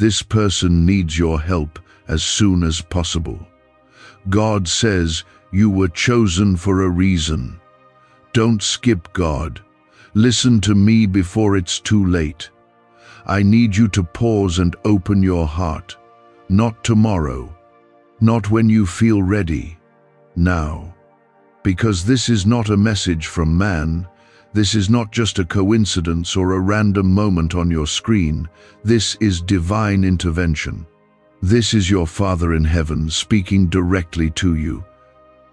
This person needs your help as soon as possible. God says you were chosen for a reason. Don't skip God. Listen to me before it's too late. I need you to pause and open your heart. Not tomorrow. Not when you feel ready. Now. Because this is not a message from man. This is not just a coincidence or a random moment on your screen. This is divine intervention. This is your Father in heaven speaking directly to you.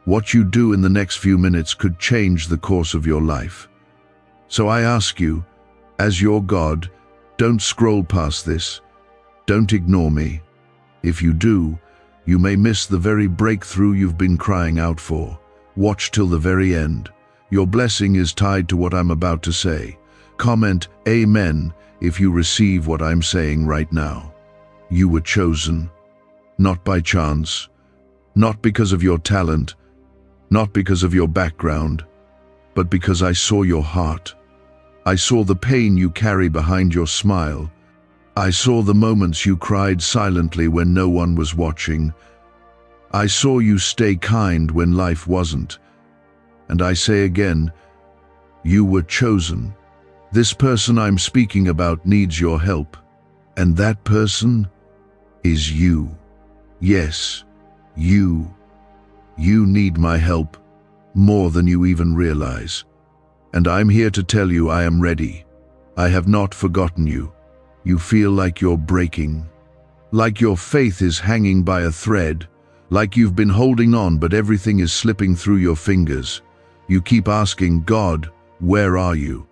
What you do in the next few minutes could change the course of your life. So I ask you, as your God, don't scroll past this. Don't ignore me. If you do, you may miss the very breakthrough you've been crying out for. Watch till the very end. Your blessing is tied to what I'm about to say. Comment Amen if you receive what I'm saying right now. You were chosen, not by chance, not because of your talent, not because of your background, but because I saw your heart. I saw the pain you carry behind your smile. I saw the moments you cried silently when no one was watching. I saw you stay kind when life wasn't. And I say again, you were chosen. This person I'm speaking about needs your help. And that person is you. Yes, you. You need my help more than you even realize. And I'm here to tell you I am ready. I have not forgotten you. You feel like you're breaking, like your faith is hanging by a thread, like you've been holding on but everything is slipping through your fingers. You keep asking, God, where are you?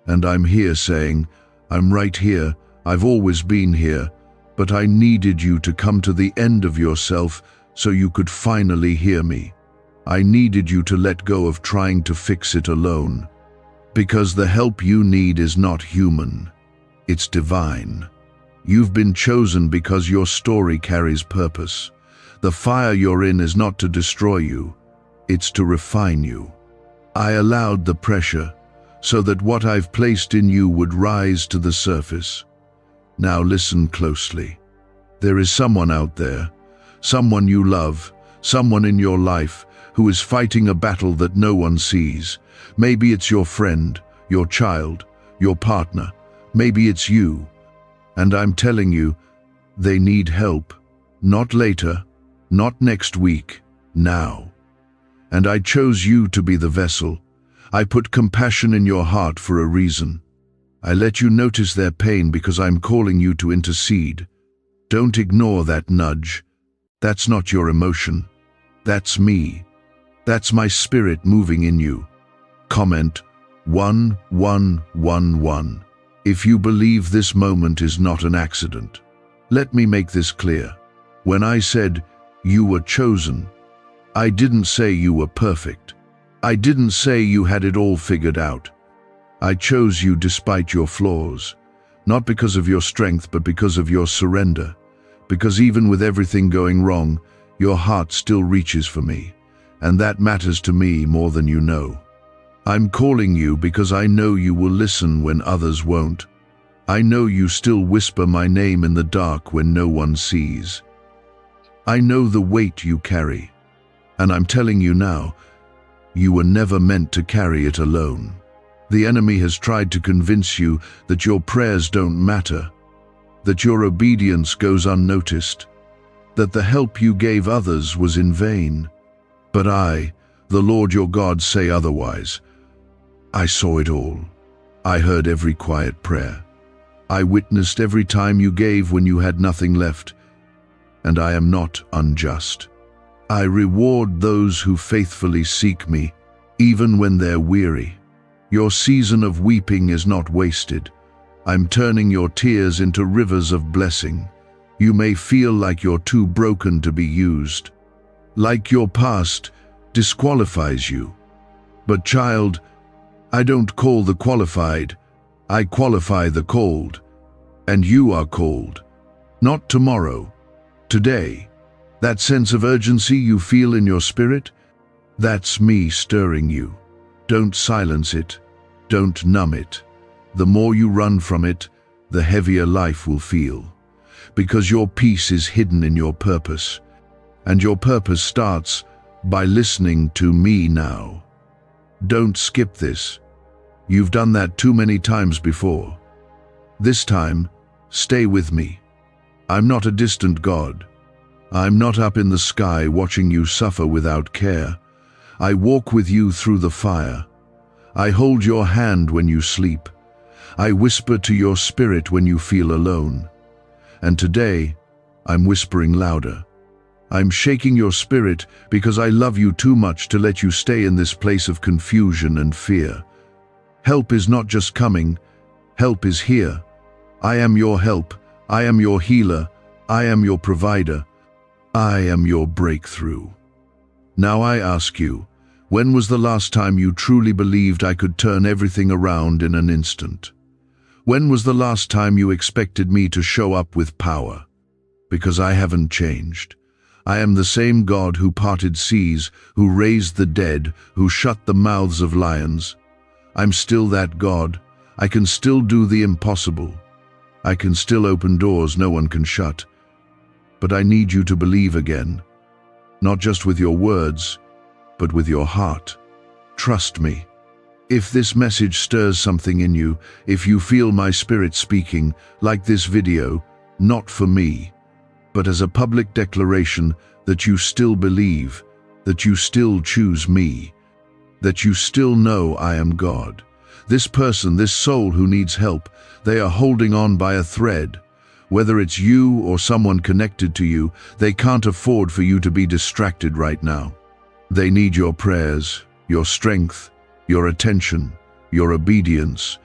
And I'm here saying, I'm right here. I've always been here, but I needed you to come to the end of yourself so you could finally hear me. I needed you to let go of trying to fix it alone. Because the help you need is not human. It's divine. You've been chosen because your story carries purpose. The fire you're in is not to destroy you. It's to refine you. I allowed the pressure so that what I've placed in you would rise to the surface. Now listen closely. There is someone out there, someone you love, someone in your life who is fighting a battle that no one sees. Maybe it's your friend, your child, your partner. Maybe it's you. And I'm telling you, they need help. Not later, not next week, now. And I chose you to be the vessel. I put compassion in your heart for a reason. I let you notice their pain because I'm calling you to intercede. Don't ignore that nudge. That's not your emotion. That's me. That's my spirit moving in you. Comment 1111 if you believe this moment is not an accident. Let me make this clear. When I said you were chosen, I didn't say you were perfect. I didn't say you had it all figured out. I chose you despite your flaws, not because of your strength, but because of your surrender. Because even with everything going wrong, your heart still reaches for me, and that matters to me more than you know. I'm calling you because I know you will listen when others won't. I know you still whisper my name in the dark when no one sees. I know the weight you carry, and I'm telling you now, you were never meant to carry it alone. The enemy has tried to convince you that your prayers don't matter, that your obedience goes unnoticed, that the help you gave others was in vain. But I, the Lord your God, say otherwise. I saw it all. I heard every quiet prayer. I witnessed every time you gave when you had nothing left, and I am not unjust. I reward those who faithfully seek me, even when they're weary. Your season of weeping is not wasted. I'm turning your tears into rivers of blessing. You may feel like you're too broken to be used, like your past disqualifies you. But child, I don't call the qualified, I qualify the called. And you are called. Not tomorrow, today. That sense of urgency you feel in your spirit, that's me stirring you. Don't silence it. Don't numb it. The more you run from it, the heavier life will feel. because your peace is hidden in your purpose. And your purpose starts by listening to me now. Don't skip this. You've done that too many times before. This time, stay with me. I'm not a distant God. I'm not up in the sky watching you suffer without care. I walk with you through the fire. I hold your hand when you sleep. I whisper to your spirit when you feel alone. And today, I'm whispering louder. I'm shaking your spirit because I love you too much to let you stay in this place of confusion and fear. Help is not just coming, help is here. I am your help, I am your healer, I am your provider, I am your breakthrough. Now I ask you, when was the last time you truly believed I could turn everything around in an instant? When was the last time you expected me to show up with power? Because I haven't changed. I am the same God who parted seas, who raised the dead, who shut the mouths of lions. I'm still that God. I can still do the impossible. I can still open doors no one can shut. But I need you to believe again, not just with your words, but with your heart. Trust me. If this message stirs something in you, if you feel my spirit speaking, like this video, not for me, but as a public declaration that you still believe, that you still choose me, that you still know I am God. This person, this soul who needs help, they are holding on by a thread. Whether it's you or someone connected to you, they can't afford for you to be distracted right now. They need your prayers, your strength, your attention, your obedience.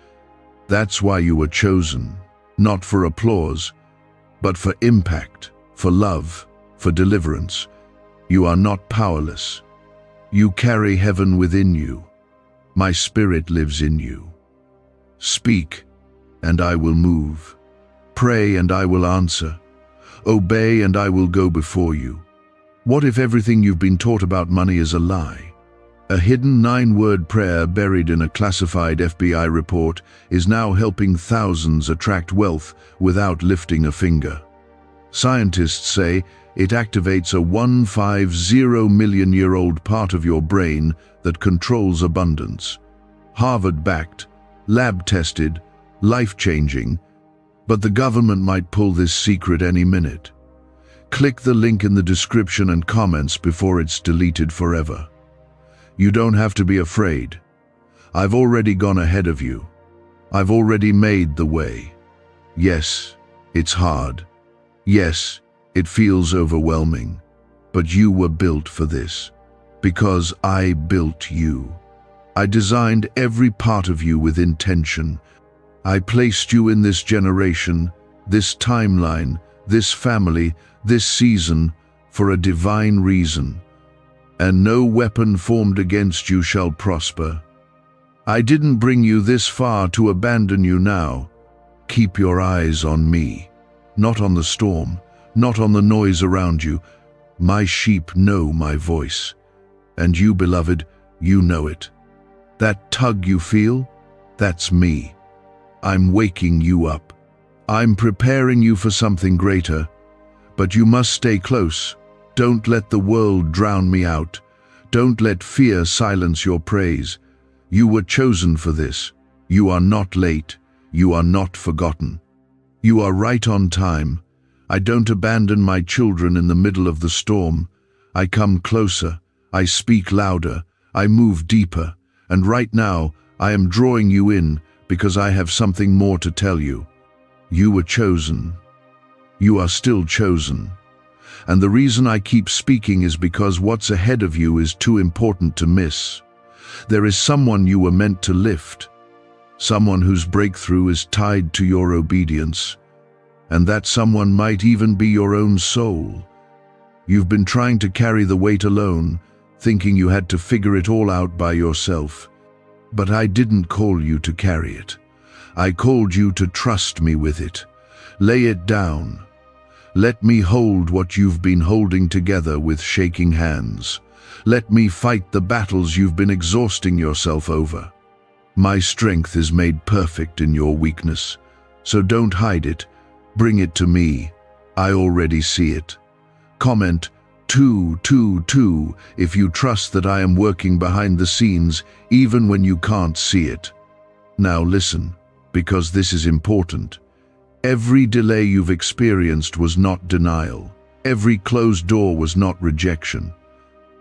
That's why you were chosen, not for applause, but for impact, for love, for deliverance. You are not powerless. You carry heaven within you. My spirit lives in you. Speak, and I will move. Pray, and I will answer. Obey, and I will go before you. What if everything you've been taught about money is a lie? A hidden 9-word prayer buried in a classified FBI report is now helping thousands attract wealth without lifting a finger. Scientists say it activates a 150-million-year-old part of your brain that controls abundance. Harvard-backed, lab-tested, life-changing, but the government might pull this secret any minute. Click the link in the description and comments before it's deleted forever. You don't have to be afraid. I've already gone ahead of you. I've already made the way. Yes, it's hard. Yes, it feels overwhelming. But you were built for this. Because I built you. I designed every part of you with intention. I placed you in this generation, this timeline, this family, this season, for a divine reason. And no weapon formed against you shall prosper. I didn't bring you this far to abandon you now. Keep your eyes on me, not on the storm, not on the noise around you. My sheep know my voice. And you, beloved, you know it. That tug you feel, that's me. I'm waking you up. I'm preparing you for something greater. But you must stay close. Don't let the world drown me out. Don't let fear silence your praise. You were chosen for this. You are not late. You are not forgotten. You are right on time. I don't abandon my children in the middle of the storm. I come closer. I speak louder. I move deeper. And right now, I am drawing you in because I have something more to tell you. You were chosen. You are still chosen. And the reason I keep speaking is because what's ahead of you is too important to miss. There is someone you were meant to lift. Someone whose breakthrough is tied to your obedience. And that someone might even be your own soul. You've been trying to carry the weight alone, thinking you had to figure it all out by yourself. But I didn't call you to carry it. I called you to trust me with it. Lay it down. Let me hold what you've been holding together with shaking hands. Let me fight the battles you've been exhausting yourself over. My strength is made perfect in your weakness. So don't hide it. Bring it to me. I already see it. Comment 222 if you trust that I am working behind the scenes even when you can't see it. Now listen, because this is important. Every delay you've experienced was not denial. Every closed door was not rejection.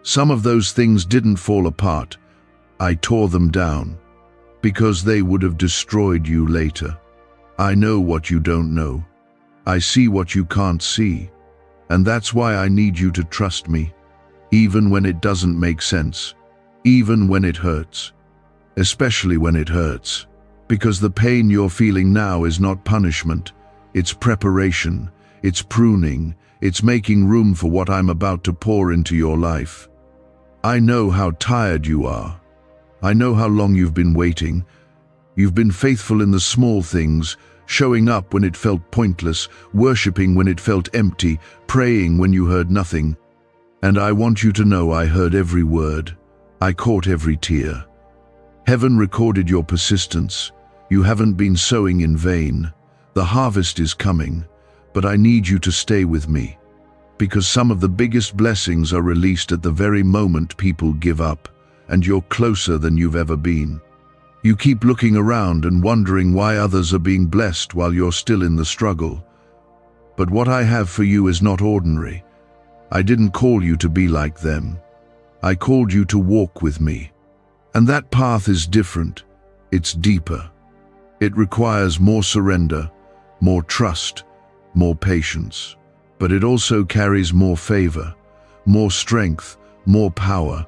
Some of those things didn't fall apart. I tore them down because they would have destroyed you later. I know what you don't know. I see what you can't see. And that's why I need you to trust me, even when it doesn't make sense, even when it hurts, especially when it hurts, because the pain you're feeling now is not punishment, it's preparation, it's pruning, it's making room for what I'm about to pour into your life. I know how tired you are. I know how long you've been waiting. You've been faithful in the small things, showing up when it felt pointless, worshipping when it felt empty, praying when you heard nothing. And I want you to know I heard every word. I caught every tear. Heaven recorded your persistence. You haven't been sowing in vain. The harvest is coming, but I need you to stay with me, because some of the biggest blessings are released at the very moment people give up, and you're closer than you've ever been. You keep looking around and wondering why others are being blessed while you're still in the struggle. But what I have for you is not ordinary. I didn't call you to be like them. I called you to walk with me. And that path is different. It's deeper. It requires more surrender, more trust, more patience. But it also carries more favor, more strength, more power.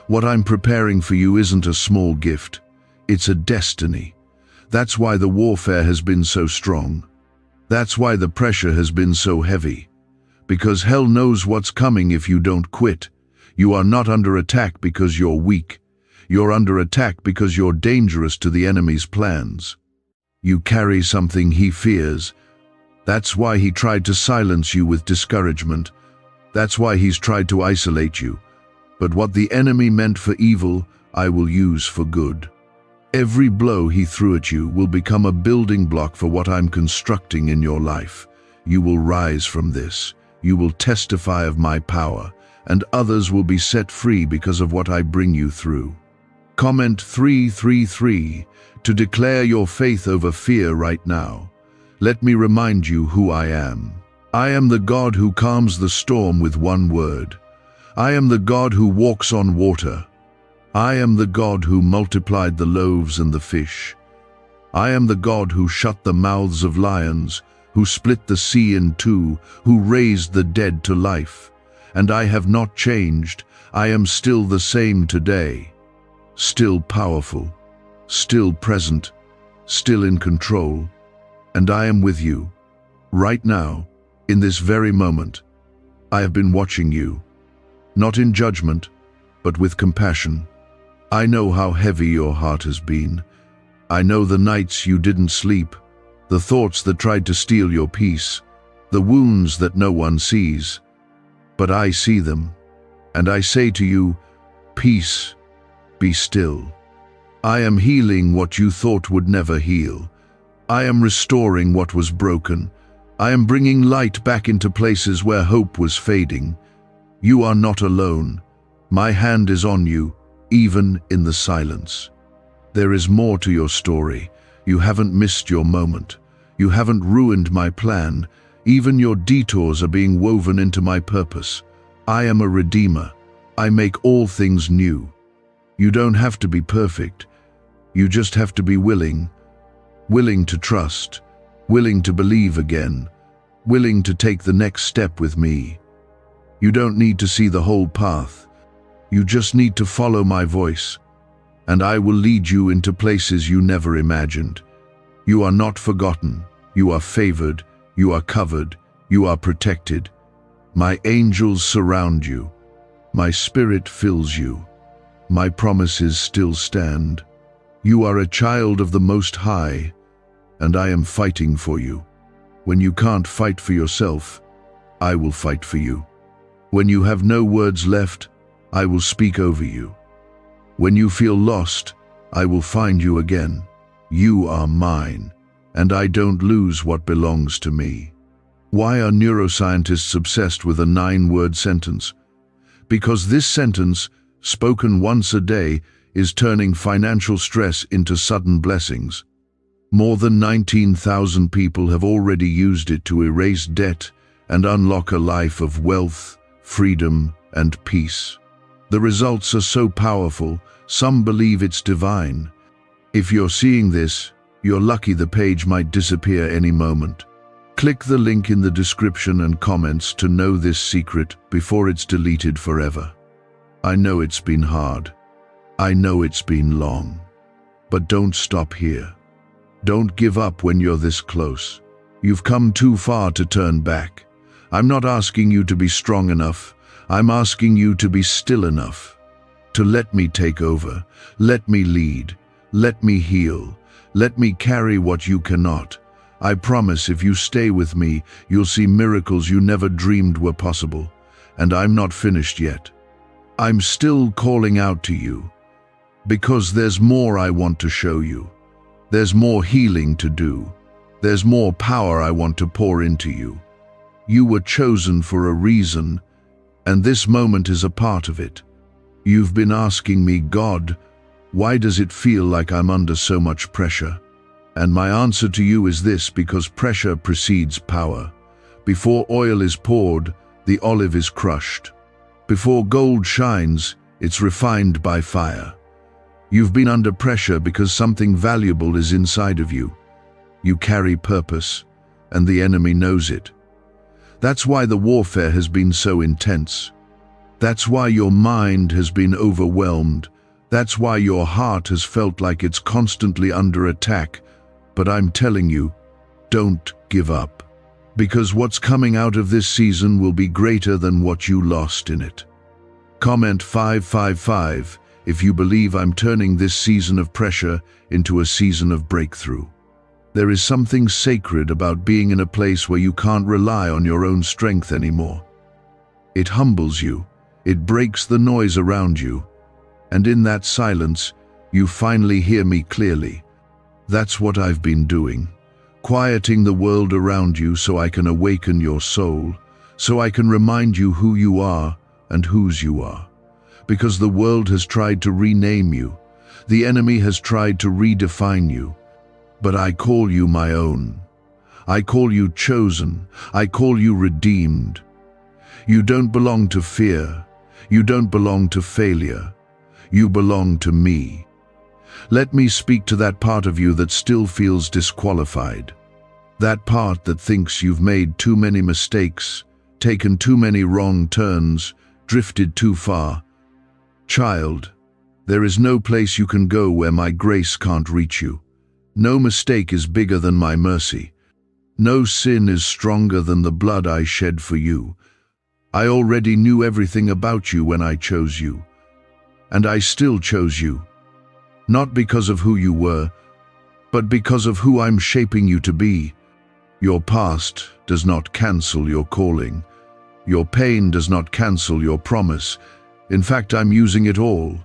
What I'm preparing for you isn't a small gift. It's a destiny. That's why the warfare has been so strong. That's why the pressure has been so heavy. Because hell knows what's coming if you don't quit. You are not under attack because you're weak. You're under attack because you're dangerous to the enemy's plans. You carry something he fears. That's why he tried to silence you with discouragement. That's why he's tried to isolate you. But what the enemy meant for evil, I will use for good. Every blow he threw at you will become a building block for what I'm constructing in your life. You will rise from this. You will testify of my power, and others will be set free because of what I bring you through. Comment 333 to declare your faith over fear right now. Let me remind you who I am. I am the God who calms the storm with one word. I am the God who walks on water. I am the God who multiplied the loaves and the fish. I am the God who shut the mouths of lions, who split the sea in two, who raised the dead to life. And I have not changed. I am still the same today. Still powerful, still present, still in control. And I am with you, right now, in this very moment. I have been watching you, not in judgment, but with compassion. I know how heavy your heart has been. I know the nights you didn't sleep, the thoughts that tried to steal your peace, the wounds that no one sees. But I see them, and I say to you, peace, be still. I am healing what you thought would never heal. I am restoring what was broken. I am bringing light back into places where hope was fading. You are not alone. My hand is on you, even in the silence. There is more to your story. You haven't missed your moment. You haven't ruined my plan. Even your detours are being woven into my purpose. I am a redeemer. I make all things new. You don't have to be perfect. You just have to be willing. Willing to trust. Willing to believe again. Willing to take the next step with me. You don't need to see the whole path. You just need to follow my voice, and I will lead you into places you never imagined. You are not forgotten. You are favored. You are covered. You are protected. My angels surround you. My spirit fills you. My promises still stand. You are a child of the Most High, and I am fighting for you. When you can't fight for yourself, I will fight for you. When you have no words left, I will speak over you. When you feel lost, I will find you again. You are mine, and I don't lose what belongs to me. Why are neuroscientists obsessed with a 9-word sentence? Because this sentence, spoken once a day, is turning financial stress into sudden blessings. More than 19,000 people have already used it to erase debt and unlock a life of wealth, freedom, and peace. The results are so powerful, some believe it's divine. If you're seeing this, you're lucky. The page might disappear any moment. Click the link in the description and comments to know this secret before it's deleted forever. I know it's been hard. I know it's been long. But don't stop here. Don't give up when you're this close. You've come too far to turn back. I'm not asking you to be strong enough. I'm asking you to be still enough. To let me take over. Let me lead. Let me heal. Let me carry what you cannot. I promise if you stay with me, you'll see miracles you never dreamed were possible. And I'm not finished yet. I'm still calling out to you. Because there's more I want to show you. There's more healing to do. There's more power I want to pour into you. You were chosen for a reason, and this moment is a part of it. You've been asking me, God, why does it feel like I'm under so much pressure? And my answer to you is this: because pressure precedes power. Before oil is poured, the olive is crushed. Before gold shines, it's refined by fire. You've been under pressure because something valuable is inside of you. You carry purpose, and the enemy knows it. That's why the warfare has been so intense. That's why your mind has been overwhelmed. That's why your heart has felt like it's constantly under attack. But I'm telling you, don't give up. Because what's coming out of this season will be greater than what you lost in it. Comment 555 if you believe I'm turning this season of pressure into a season of breakthrough. There is something sacred about being in a place where you can't rely on your own strength anymore. It humbles you, it breaks the noise around you, and in that silence, you finally hear me clearly. That's what I've been doing, quieting the world around you so I can awaken your soul, so I can remind you who you are and whose you are. Because the world has tried to rename you, the enemy has tried to redefine you, but I call you my own. I call you chosen. I call you redeemed. You don't belong to fear. You don't belong to failure. You belong to me. Let me speak to that part of you that still feels disqualified. That part that thinks you've made too many mistakes, taken too many wrong turns, drifted too far. Child, there is no place you can go where my grace can't reach you. No mistake is bigger than my mercy. No sin is stronger than the blood I shed for you. I already knew everything about you when I chose you. And I still chose you. Not because of who you were, but because of who I'm shaping you to be. Your past does not cancel your calling. Your pain does not cancel your promise. In fact, I'm using it all.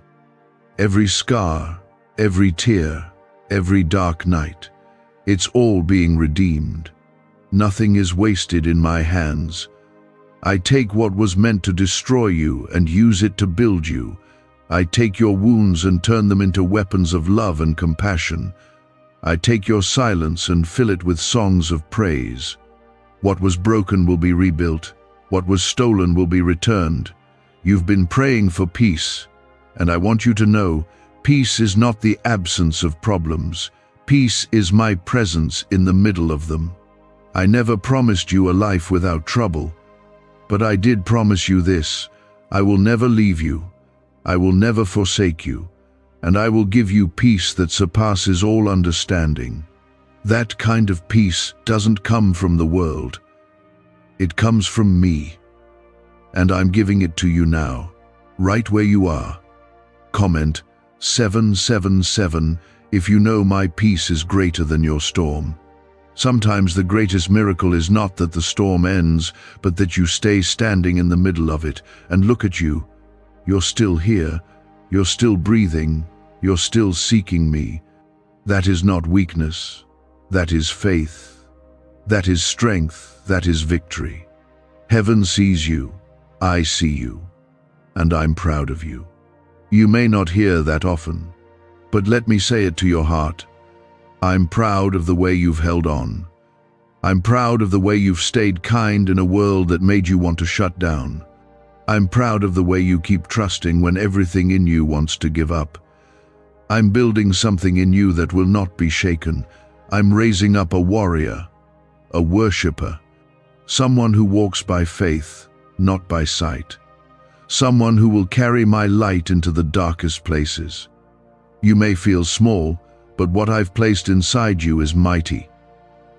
Every scar, every tear, every dark night. It's all being redeemed. Nothing is wasted in my hands. I take what was meant to destroy you and use it to build you. I take your wounds and turn them into weapons of love and compassion. I take your silence and fill it with songs of praise. What was broken will be rebuilt. What was stolen will be returned. You've been praying for peace, and I want you to know, peace is not the absence of problems. Peace is my presence in the middle of them. I never promised you a life without trouble, but I did promise you this: I will never leave you. I will never forsake you, and I will give you peace that surpasses all understanding. That kind of peace doesn't come from the world. It comes from me, and I'm giving it to you now, right where you are. Comment 777 if you know my peace is greater than your storm. Sometimes the greatest miracle is not that the storm ends, but that you stay standing in the middle of it, and look at you. You're still here. You're still breathing. You're still seeking me. That is not weakness. That is faith. That is strength, that is victory. Heaven sees you, I see you, and I'm proud of you. You may not hear that often, but let me say it to your heart. I'm proud of the way you've held on. I'm proud of the way you've stayed kind in a world that made you want to shut down. I'm proud of the way you keep trusting when everything in you wants to give up. I'm building something in you that will not be shaken. I'm raising up a warrior, a worshipper, someone who walks by faith, not by sight. Someone who will carry my light into the darkest places. You may feel small, but what I've placed inside you is mighty.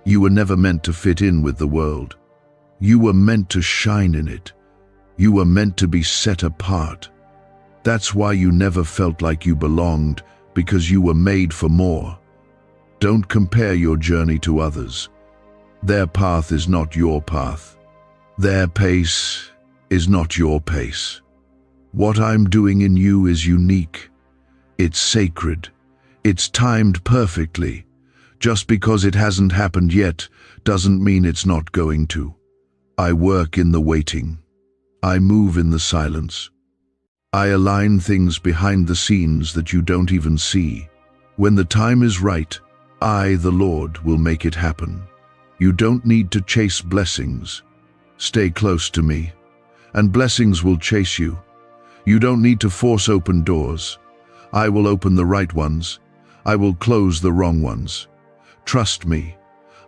You were never meant to fit in with the world. You were meant to shine in it. You were meant to be set apart. That's why you never felt like you belonged, because you were made for more. Don't compare your journey to others. Their path is not your path. Their pace is not your pace. What I'm doing in you is unique. It's sacred. It's timed perfectly. Just because it hasn't happened yet doesn't mean it's not going to. I work in the waiting. I move in the silence. I align things behind the scenes that you don't even see. When the time is right, I, the Lord, will make it happen. You don't need to chase blessings. Stay close to me, and blessings will chase you. You don't need to force open doors. I will open the right ones. I will close the wrong ones. Trust me,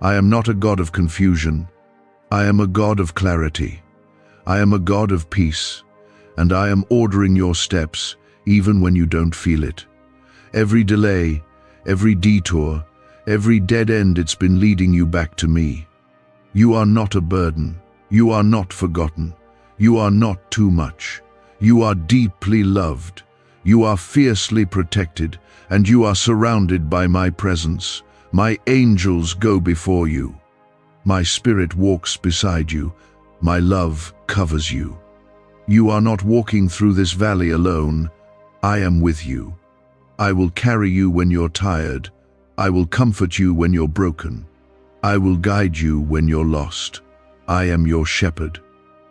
I am not a God of confusion. I am a God of clarity. I am a God of peace, and I am ordering your steps, even when you don't feel it. Every delay, every detour, every dead end, it's been leading you back to me. You are not a burden. You are not forgotten. You are not too much. You are deeply loved. You are fiercely protected, and you are surrounded by my presence. My angels go before you. My spirit walks beside you. My love covers you. You are not walking through this valley alone. I am with you. I will carry you when you're tired. I will comfort you when you're broken. I will guide you when you're lost. I am your shepherd,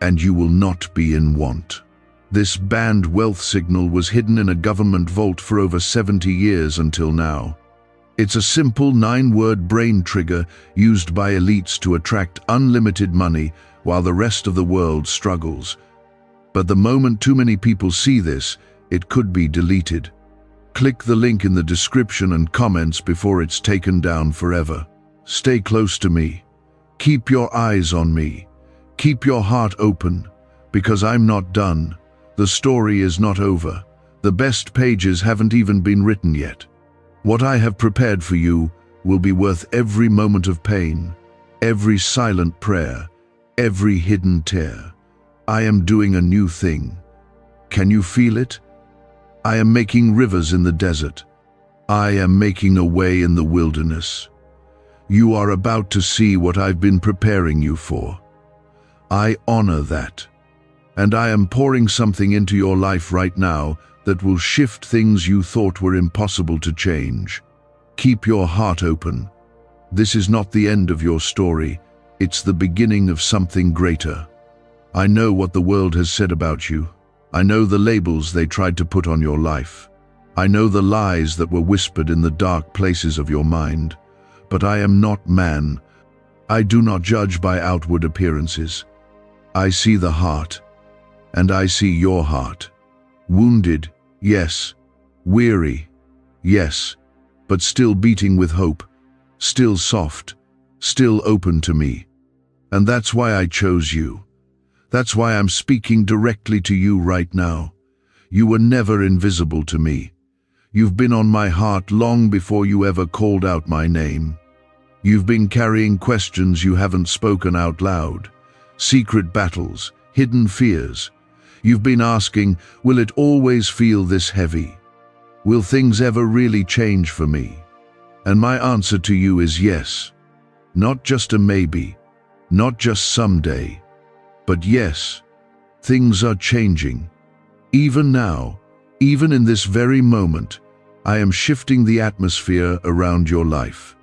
and you will not be in want. This banned wealth signal was hidden in a government vault for over 70 years until now. It's a simple 9-word brain trigger used by elites to attract unlimited money while the rest of the world struggles. But the moment too many people see this, it could be deleted. Click the link in the description and comments before it's taken down forever. Stay close to me. Keep your eyes on me. Keep your heart open, because I'm not done. The story is not over. The best pages haven't even been written yet. What I have prepared for you will be worth every moment of pain, every silent prayer, every hidden tear. I am doing a new thing. Can you feel it? I am making rivers in the desert. I am making a way in the wilderness. You are about to see what I've been preparing you for. I honor that. And I am pouring something into your life right now that will shift things you thought were impossible to change. Keep your heart open. This is not the end of your story. It's the beginning of something greater. I know what the world has said about you. I know the labels they tried to put on your life. I know the lies that were whispered in the dark places of your mind. But I am not man. I do not judge by outward appearances. I see the heart, and I see your heart. Wounded, yes. Weary, yes. But still beating with hope. Still soft. Still open to me. And that's why I chose you. That's why I'm speaking directly to you right now. You were never invisible to me. You've been on my heart long before you ever called out my name. You've been carrying questions you haven't spoken out loud. Secret battles, hidden fears. You've been asking, will it always feel this heavy? Will things ever really change for me? And my answer to you is yes. Not just a maybe, not just someday, but yes, things are changing. Even now, even in this very moment, I am shifting the atmosphere around your life.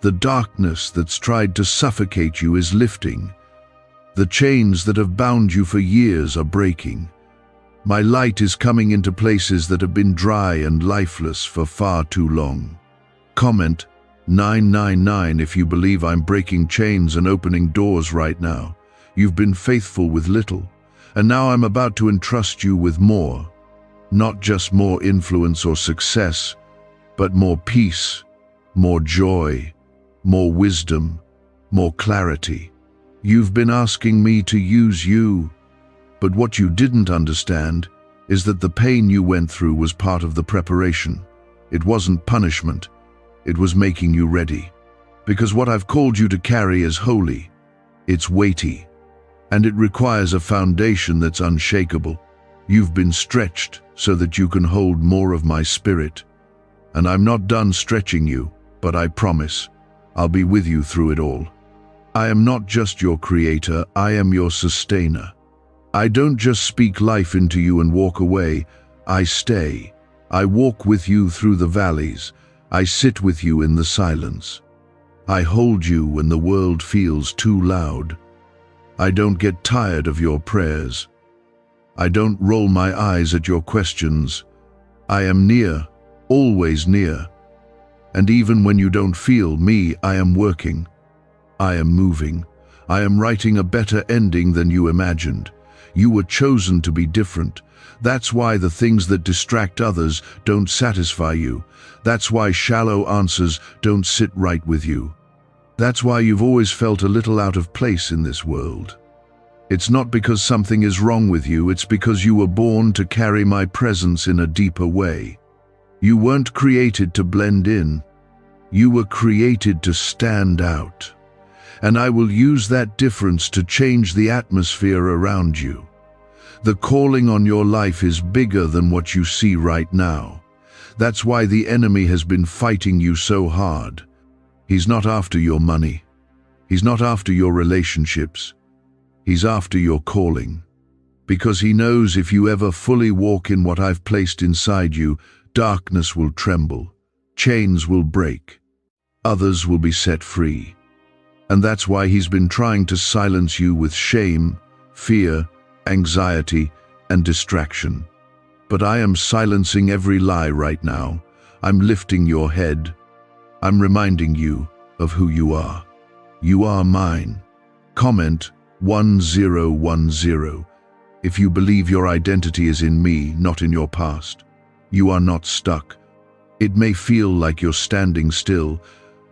The darkness that's tried to suffocate you is lifting. The chains that have bound you for years are breaking. My light is coming into places that have been dry and lifeless for far too long. Comment 999 if you believe I'm breaking chains and opening doors right now. You've been faithful with little, and now I'm about to entrust you with more. Not just more influence or success, but more peace, more joy, more wisdom, more clarity. You've been asking me to use you, but what you didn't understand is that the pain you went through was part of the preparation. It wasn't punishment, it was making you ready. Because what I've called you to carry is holy, it's weighty, and it requires a foundation that's unshakable. You've been stretched so that you can hold more of my spirit. And I'm not done stretching you, but I promise, I'll be with you through it all. I am not just your creator, I am your sustainer. I don't just speak life into you and walk away, I stay. I walk with you through the valleys, I sit with you in the silence. I hold you when the world feels too loud. I don't get tired of your prayers. I don't roll my eyes at your questions. I am near, always near. And even when you don't feel me, I am working. I am moving. I am writing a better ending than you imagined. You were chosen to be different. That's why the things that distract others don't satisfy you. That's why shallow answers don't sit right with you. That's why you've always felt a little out of place in this world. It's not because something is wrong with you, it's because you were born to carry my presence in a deeper way. You weren't created to blend in. You were created to stand out. And I will use that difference to change the atmosphere around you. The calling on your life is bigger than what you see right now. That's why the enemy has been fighting you so hard. He's not after your money. He's not after your relationships. He's after your calling. Because he knows if you ever fully walk in what I've placed inside you, darkness will tremble, chains will break, others will be set free. And that's why he's been trying to silence you with shame, fear, anxiety, and distraction. But I am silencing every lie right now. I'm lifting your head. I'm reminding you of who you are. You are mine. Comment 1010 if you believe your identity is in me, not in your past. You are not stuck. It may feel like you're standing still,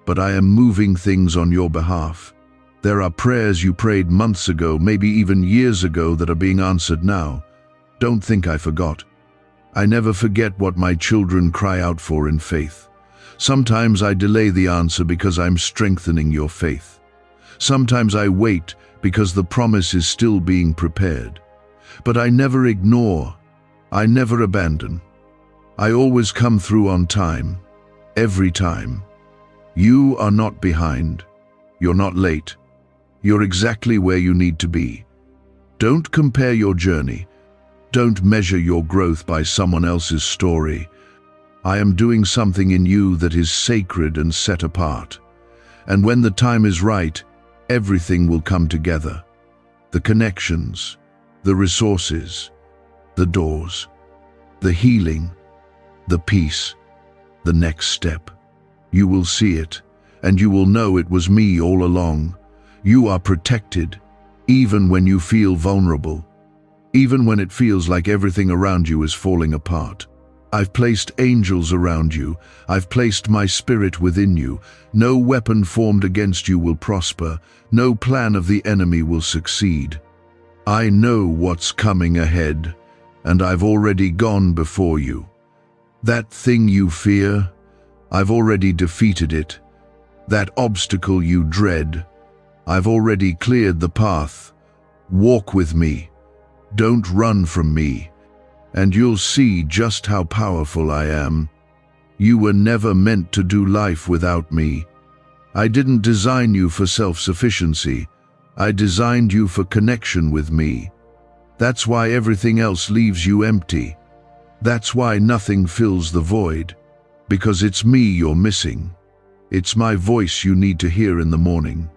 but I am moving things on your behalf. There are prayers you prayed months ago, maybe even years ago, that are being answered now. Don't think I forgot. I never forget what my children cry out for in faith. Sometimes I delay the answer because I'm strengthening your faith. Sometimes I wait because the promise is still being prepared. But I never ignore. I never abandon. I always come through on time. Every time. You are not behind. You're not late. You're exactly where you need to be. Don't compare your journey. Don't measure your growth by someone else's story. I am doing something in you that is sacred and set apart. And when the time is right, everything will come together. The connections, the resources, the doors, the healing, the peace, the next step. You will see it, and you will know it was me all along. You are protected, even when you feel vulnerable, even when it feels like everything around you is falling apart. I've placed angels around you. I've placed my spirit within you. No weapon formed against you will prosper. No plan of the enemy will succeed. I know what's coming ahead, and I've already gone before you. That thing you fear, I've already defeated it. That obstacle you dread, I've already cleared the path. Walk with me. Don't run from me. And you'll see just how powerful I am. You were never meant to do life without me. I didn't design you for self-sufficiency. I designed you for connection with me. That's why everything else leaves you empty. That's why nothing fills the void. Because it's me you're missing. It's my voice you need to hear in the morning.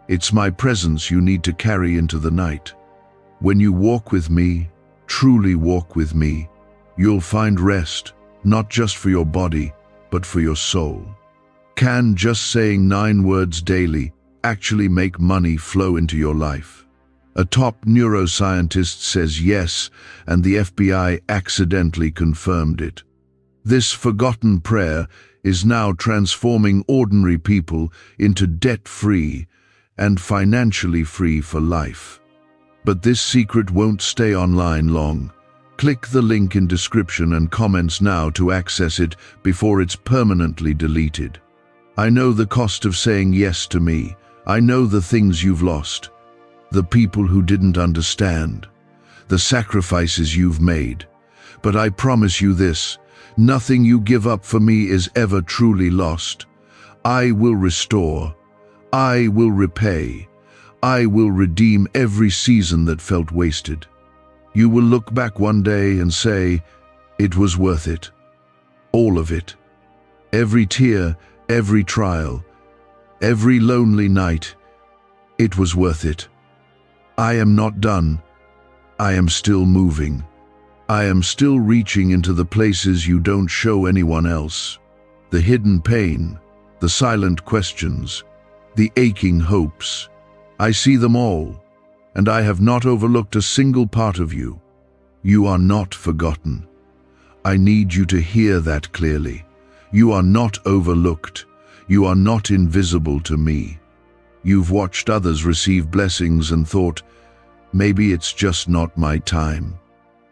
It's my presence you need to carry into the night. When you walk with me, truly walk with me, you'll find rest, not just for your body, but for your soul. Can just saying 9 words daily actually make money flow into your life? A top neuroscientist says yes, and the FBI accidentally confirmed it. This forgotten prayer is now transforming ordinary people into debt-free and financially free for life. But this secret won't stay online long. Click the link in description and comments now to access it before it's permanently deleted. I know the cost of saying yes to me. I know the things you've lost, the people who didn't understand, the sacrifices you've made. But I promise you this, nothing you give up for me is ever truly lost. I will restore. I will repay. I will redeem every season that felt wasted. You will look back one day and say, it was worth it. All of it. Every tear, every trial, every lonely night, it was worth it. I am not done. I am still moving. I am still reaching into the places you don't show anyone else. The hidden pain, the silent questions, the aching hopes. I see them all, and I have not overlooked a single part of you. You are not forgotten. I need you to hear that clearly. You are not overlooked. You are not invisible to me. You've watched others receive blessings and thought, maybe it's just not my time.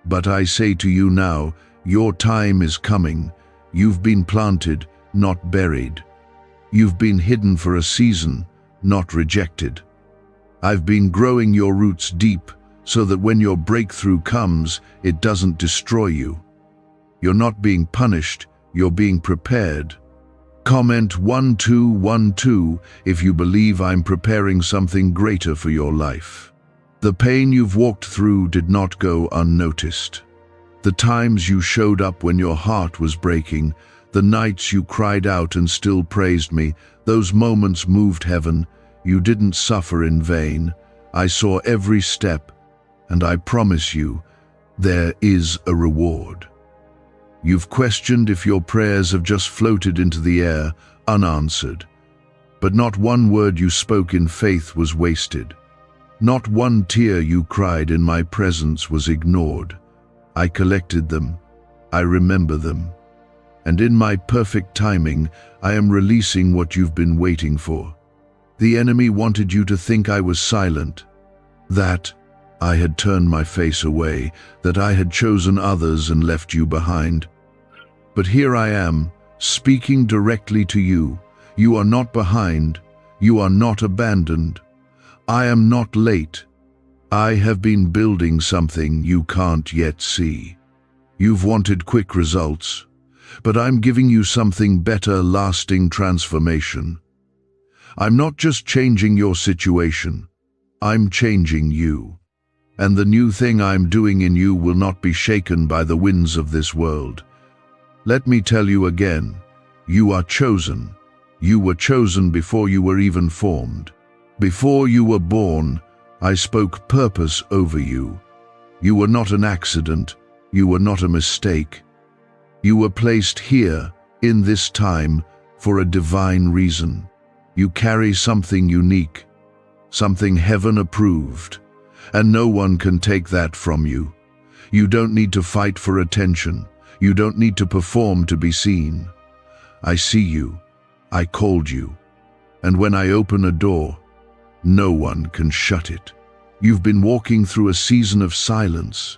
But I say to you now, your time is coming. You've been planted, not buried. You've been hidden for a season, not rejected. I've been growing your roots deep so that when your breakthrough comes, it doesn't destroy you. You're not being punished, you're being prepared. Comment 1212 if you believe I'm preparing something greater for your life. The pain you've walked through did not go unnoticed. The times you showed up when your heart was breaking, the nights you cried out and still praised me, those moments moved heaven. You didn't suffer in vain. I saw every step, and I promise you, there is a reward. You've questioned if your prayers have just floated into the air, unanswered. But not one word you spoke in faith was wasted. Not one tear you cried in my presence was ignored. I collected them. I remember them. And in my perfect timing, I am releasing what you've been waiting for. The enemy wanted you to think I was silent, that I had turned my face away, that I had chosen others and left you behind. But here I am, speaking directly to you. You are not behind. You are not abandoned. I am not late. I have been building something you can't yet see. You've wanted quick results, but I'm giving you something better, lasting transformation. I'm not just changing your situation. I'm changing you. And the new thing I'm doing in you will not be shaken by the winds of this world. Let me tell you again, you are chosen. You were chosen before you were even formed. Before you were born, I spoke purpose over you. You were not an accident. You were not a mistake. You were placed here, in this time, for a divine reason. You carry something unique, something heaven approved, and no one can take that from you. You don't need to fight for attention. You don't need to perform to be seen. I see you. I called you. And when I open a door, no one can shut it. You've been walking through a season of silence,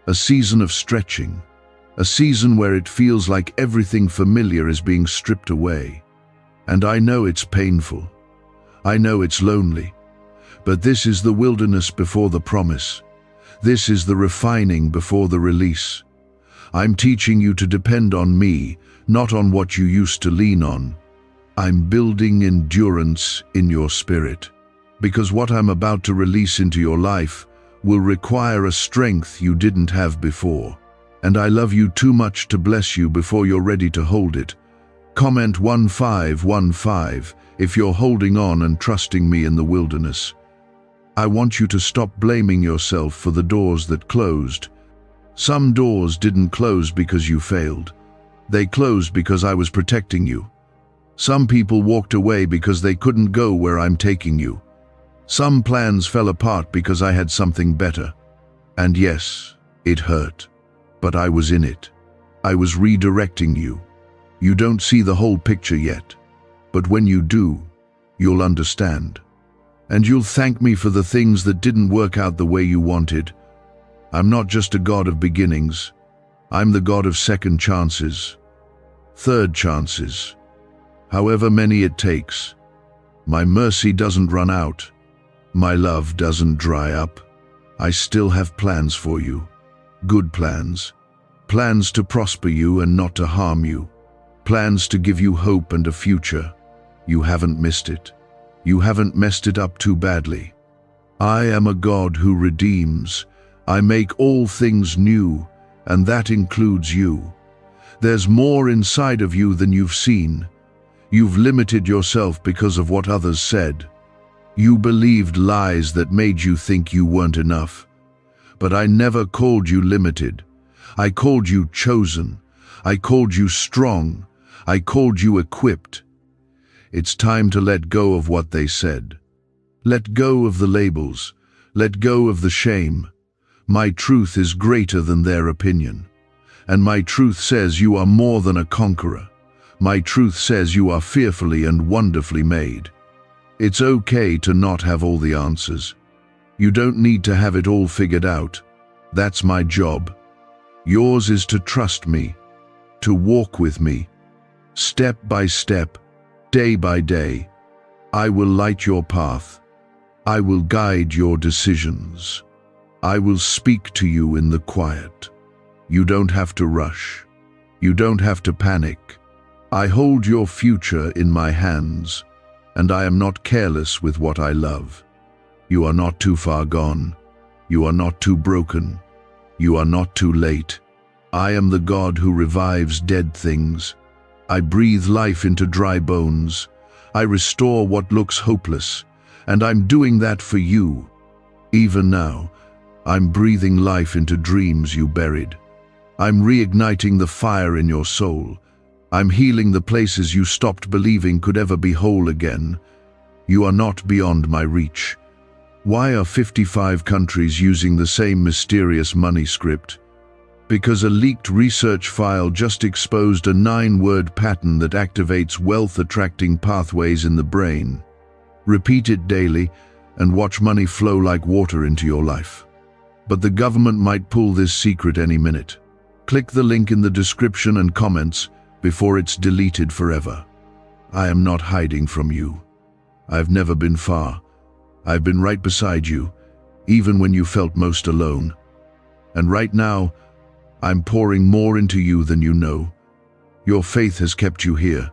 a season of stretching, a season where it feels like everything familiar is being stripped away. And I know it's painful. I know it's lonely. But this is the wilderness before the promise. This is the refining before the release. I'm teaching you to depend on me, not on what you used to lean on. I'm building endurance in your spirit, because what I'm about to release into your life will require a strength you didn't have before. And I love you too much to bless you before you're ready to hold it. Comment 1515 if you're holding on and trusting me in the wilderness. I want you to stop blaming yourself for the doors that closed. Some doors didn't close because you failed. They closed because I was protecting you. Some people walked away because they couldn't go where I'm taking you. Some plans fell apart because I had something better. And yes, it hurt. But I was in it. I was redirecting you. You don't see the whole picture yet. But when you do, you'll understand. And you'll thank me for the things that didn't work out the way you wanted. I'm not just a God of beginnings. I'm the God of second chances, third chances, however many it takes. My mercy doesn't run out. My love doesn't dry up. I still have plans for you. Good plans. Plans to prosper you and not to harm you. Plans to give you hope and a future. You haven't missed it. You haven't messed it up too badly. I am a God who redeems. I make all things new, and that includes you. There's more inside of you than you've seen. You've limited yourself because of what others said. You believed lies that made you think you weren't enough. But I never called you limited. I called you chosen. I called you strong. I called you equipped. It's time to let go of what they said. Let go of the labels. Let go of the shame. My truth is greater than their opinion. And my truth says you are more than a conqueror. My truth says you are fearfully and wonderfully made. It's okay to not have all the answers. You don't need to have it all figured out. That's my job. Yours is to trust me, to walk with me, step by step, day by day. I will light your path. I will guide your decisions. I will speak to you in the quiet. You don't have to rush. You don't have to panic. I hold your future in my hands, and I am not careless with what I love. You are not too far gone. You are not too broken. You are not too late. I am the God who revives dead things. I breathe life into dry bones. I restore what looks hopeless, and I'm doing that for you. Even now, I'm breathing life into dreams you buried. I'm reigniting the fire in your soul. I'm healing the places you stopped believing could ever be whole again. You are not beyond my reach. Why are 55 countries using the same mysterious money script? Because a leaked research file just exposed a 9-word pattern that activates wealth-attracting pathways in the brain. Repeat it daily and watch money flow like water into your life. But the government might pull this secret any minute. Click the link in the description and comments before it's deleted forever. I am not hiding from you. I've never been far. I've been right beside you, even when you felt most alone. And right now, I'm pouring more into you than you know. Your faith has kept you here,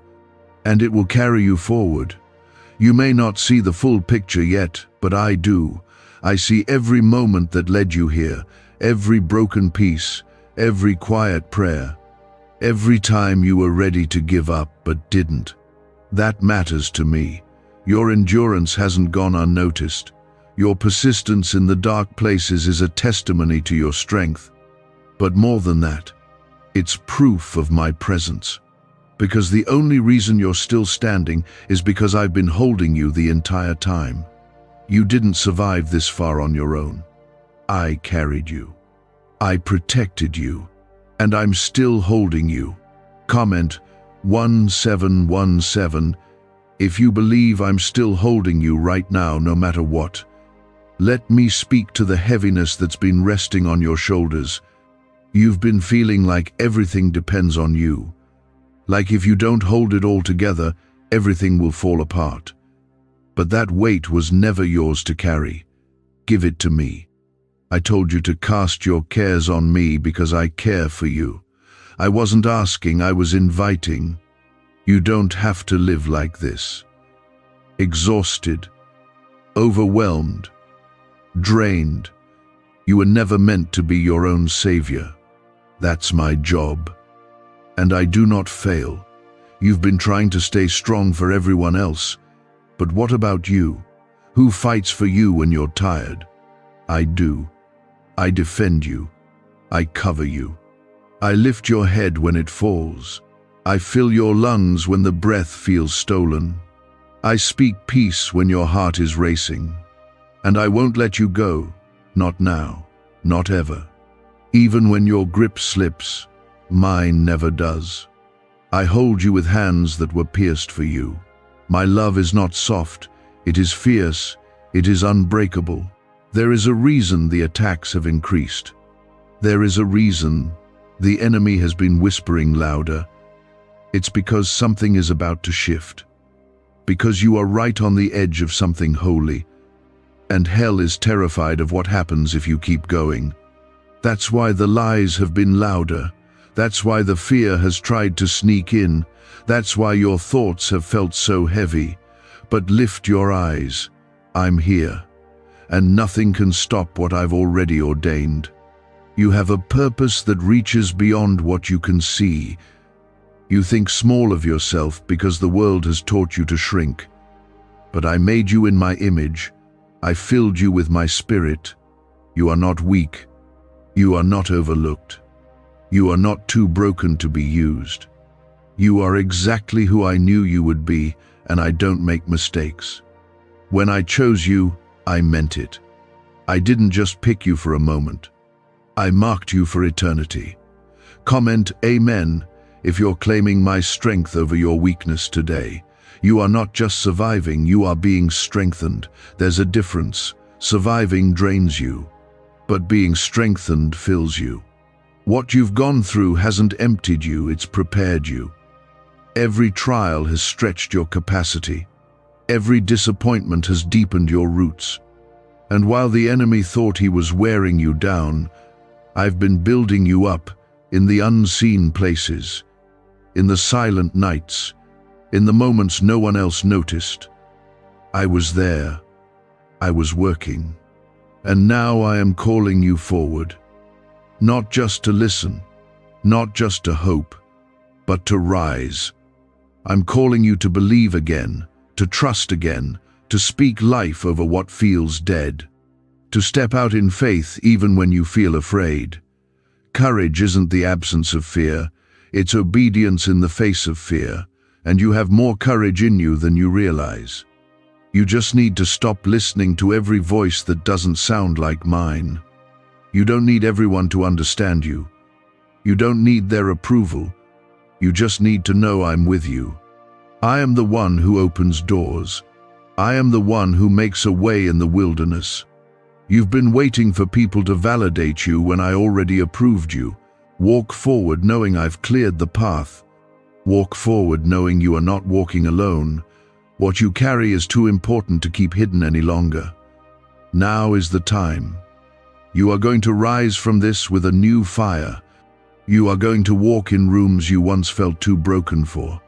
and it will carry you forward. You may not see the full picture yet, but I do. I see every moment that led you here, every broken piece, every quiet prayer, every time you were ready to give up but didn't. That matters to me. Your endurance hasn't gone unnoticed. Your persistence in the dark places is a testimony to your strength. But more than that, it's proof of my presence. Because the only reason you're still standing is because I've been holding you the entire time. You didn't survive this far on your own. I carried you. I protected you. And I'm still holding you. Comment 1717 if you believe I'm still holding you right now, no matter what. Let me speak to the heaviness that's been resting on your shoulders. You've been feeling like everything depends on you. Like if you don't hold it all together, everything will fall apart. But that weight was never yours to carry. Give it to me. I told you to cast your cares on me because I care for you. I wasn't asking, I was inviting. You don't have to live like this. Exhausted, overwhelmed, drained. You were never meant to be your own savior. That's my job. And I do not fail. You've been trying to stay strong for everyone else. But what about you? Who fights for you when you're tired? I do. I defend you. I cover you. I lift your head when it falls. I fill your lungs when the breath feels stolen. I speak peace when your heart is racing. And I won't let you go, not now, not ever. Even when your grip slips, mine never does. I hold you with hands that were pierced for you. My love is not soft, it is fierce, it is unbreakable. There is a reason the attacks have increased. There is a reason the enemy has been whispering louder. It's because something is about to shift. Because you are right on the edge of something holy. And hell is terrified of what happens if you keep going. That's why the lies have been louder. That's why the fear has tried to sneak in. That's why your thoughts have felt so heavy. But lift your eyes. I'm here. And nothing can stop what I've already ordained. You have a purpose that reaches beyond what you can see. You think small of yourself because the world has taught you to shrink. But I made you in my image. I filled you with my spirit. You are not weak. You are not overlooked. You are not too broken to be used. You are exactly who I knew you would be, and I don't make mistakes. When I chose you, I meant it. I didn't just pick you for a moment. I marked you for eternity. Comment Amen if you're claiming my strength over your weakness today. You are not just surviving, you are being strengthened. There's a difference. Surviving drains you, but being strengthened fills you. What you've gone through hasn't emptied you, it's prepared you. Every trial has stretched your capacity. Every disappointment has deepened your roots. And while the enemy thought he was wearing you down, I've been building you up in the unseen places, in the silent nights, in the moments no one else noticed. I was there. I was working. And now I am calling you forward. Not just to listen, not just to hope, but to rise. I'm calling you to believe again, to trust again, to speak life over what feels dead, to step out in faith even when you feel afraid. Courage isn't the absence of fear, it's obedience in the face of fear, and you have more courage in you than you realize. You just need to stop listening to every voice that doesn't sound like mine. You don't need everyone to understand you. You don't need their approval. You just need to know I'm with you. I am the one who opens doors. I am the one who makes a way in the wilderness. You've been waiting for people to validate you when I already approved you. Walk forward knowing I've cleared the path. Walk forward knowing you are not walking alone. What you carry is too important to keep hidden any longer. Now is the time. You are going to rise from this with a new fire. You are going to walk in rooms you once felt too broken for.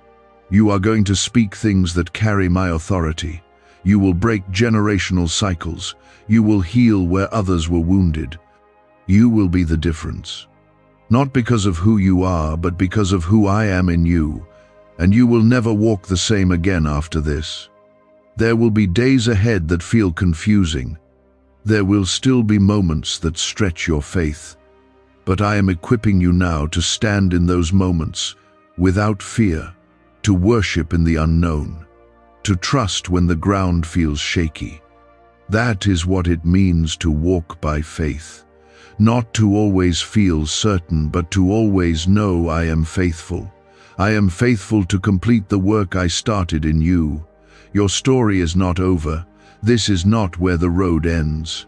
You are going to speak things that carry my authority. You will break generational cycles. You will heal where others were wounded. You will be the difference. Not because of who you are, but because of who I am in you. And you will never walk the same again after this. There will be days ahead that feel confusing. There will still be moments that stretch your faith. But I am equipping you now to stand in those moments without fear, to worship in the unknown, to trust when the ground feels shaky. That is what it means to walk by faith. Not to always feel certain, but to always know I am faithful. I am faithful to complete the work I started in you. Your story is not over. This is not where the road ends.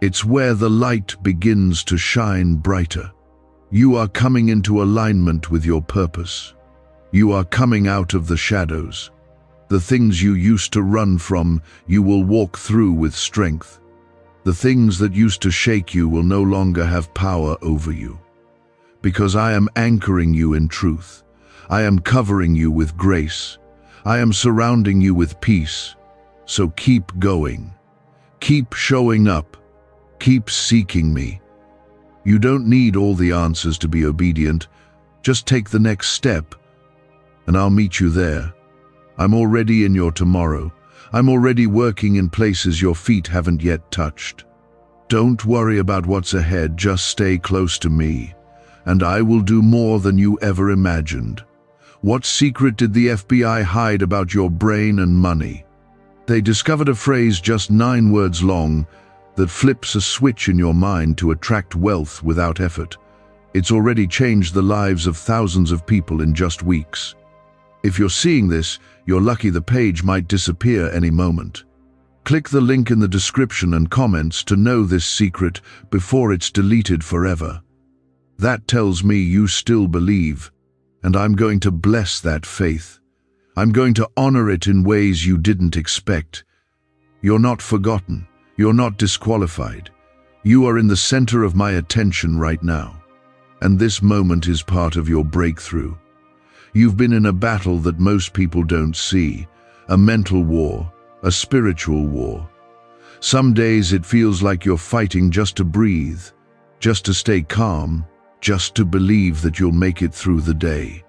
It's where the light begins to shine brighter. You are coming into alignment with your purpose. You are coming out of the shadows. The things you used to run from, you will walk through with strength. The things that used to shake you will no longer have power over you. Because I am anchoring you in truth. I am covering you with grace. I am surrounding you with peace. So keep going. Keep showing up. Keep seeking me. You don't need all the answers to be obedient. Just take the next step. and I'll meet you there. I'm already in your tomorrow. I'm already working in places your feet haven't yet touched. Don't worry about what's ahead, just stay close to me, and I will do more than you ever imagined. What secret did the FBI hide about your brain and money? They discovered a phrase just 9 words long that flips a switch in your mind to attract wealth without effort. It's already changed the lives of thousands of people in just weeks. If you're seeing this, you're lucky. The page might disappear any moment. Click the link in the description and comments to know this secret before it's deleted forever. That tells me you still believe, and I'm going to bless that faith. I'm going to honor it in ways you didn't expect. You're not forgotten. You're not disqualified. You are in the center of my attention right now, and this moment is part of your breakthrough. You've been in a battle that most people don't see, a mental war, a spiritual war. Some days it feels like you're fighting just to breathe, just to stay calm, just to believe that you'll make it through the day.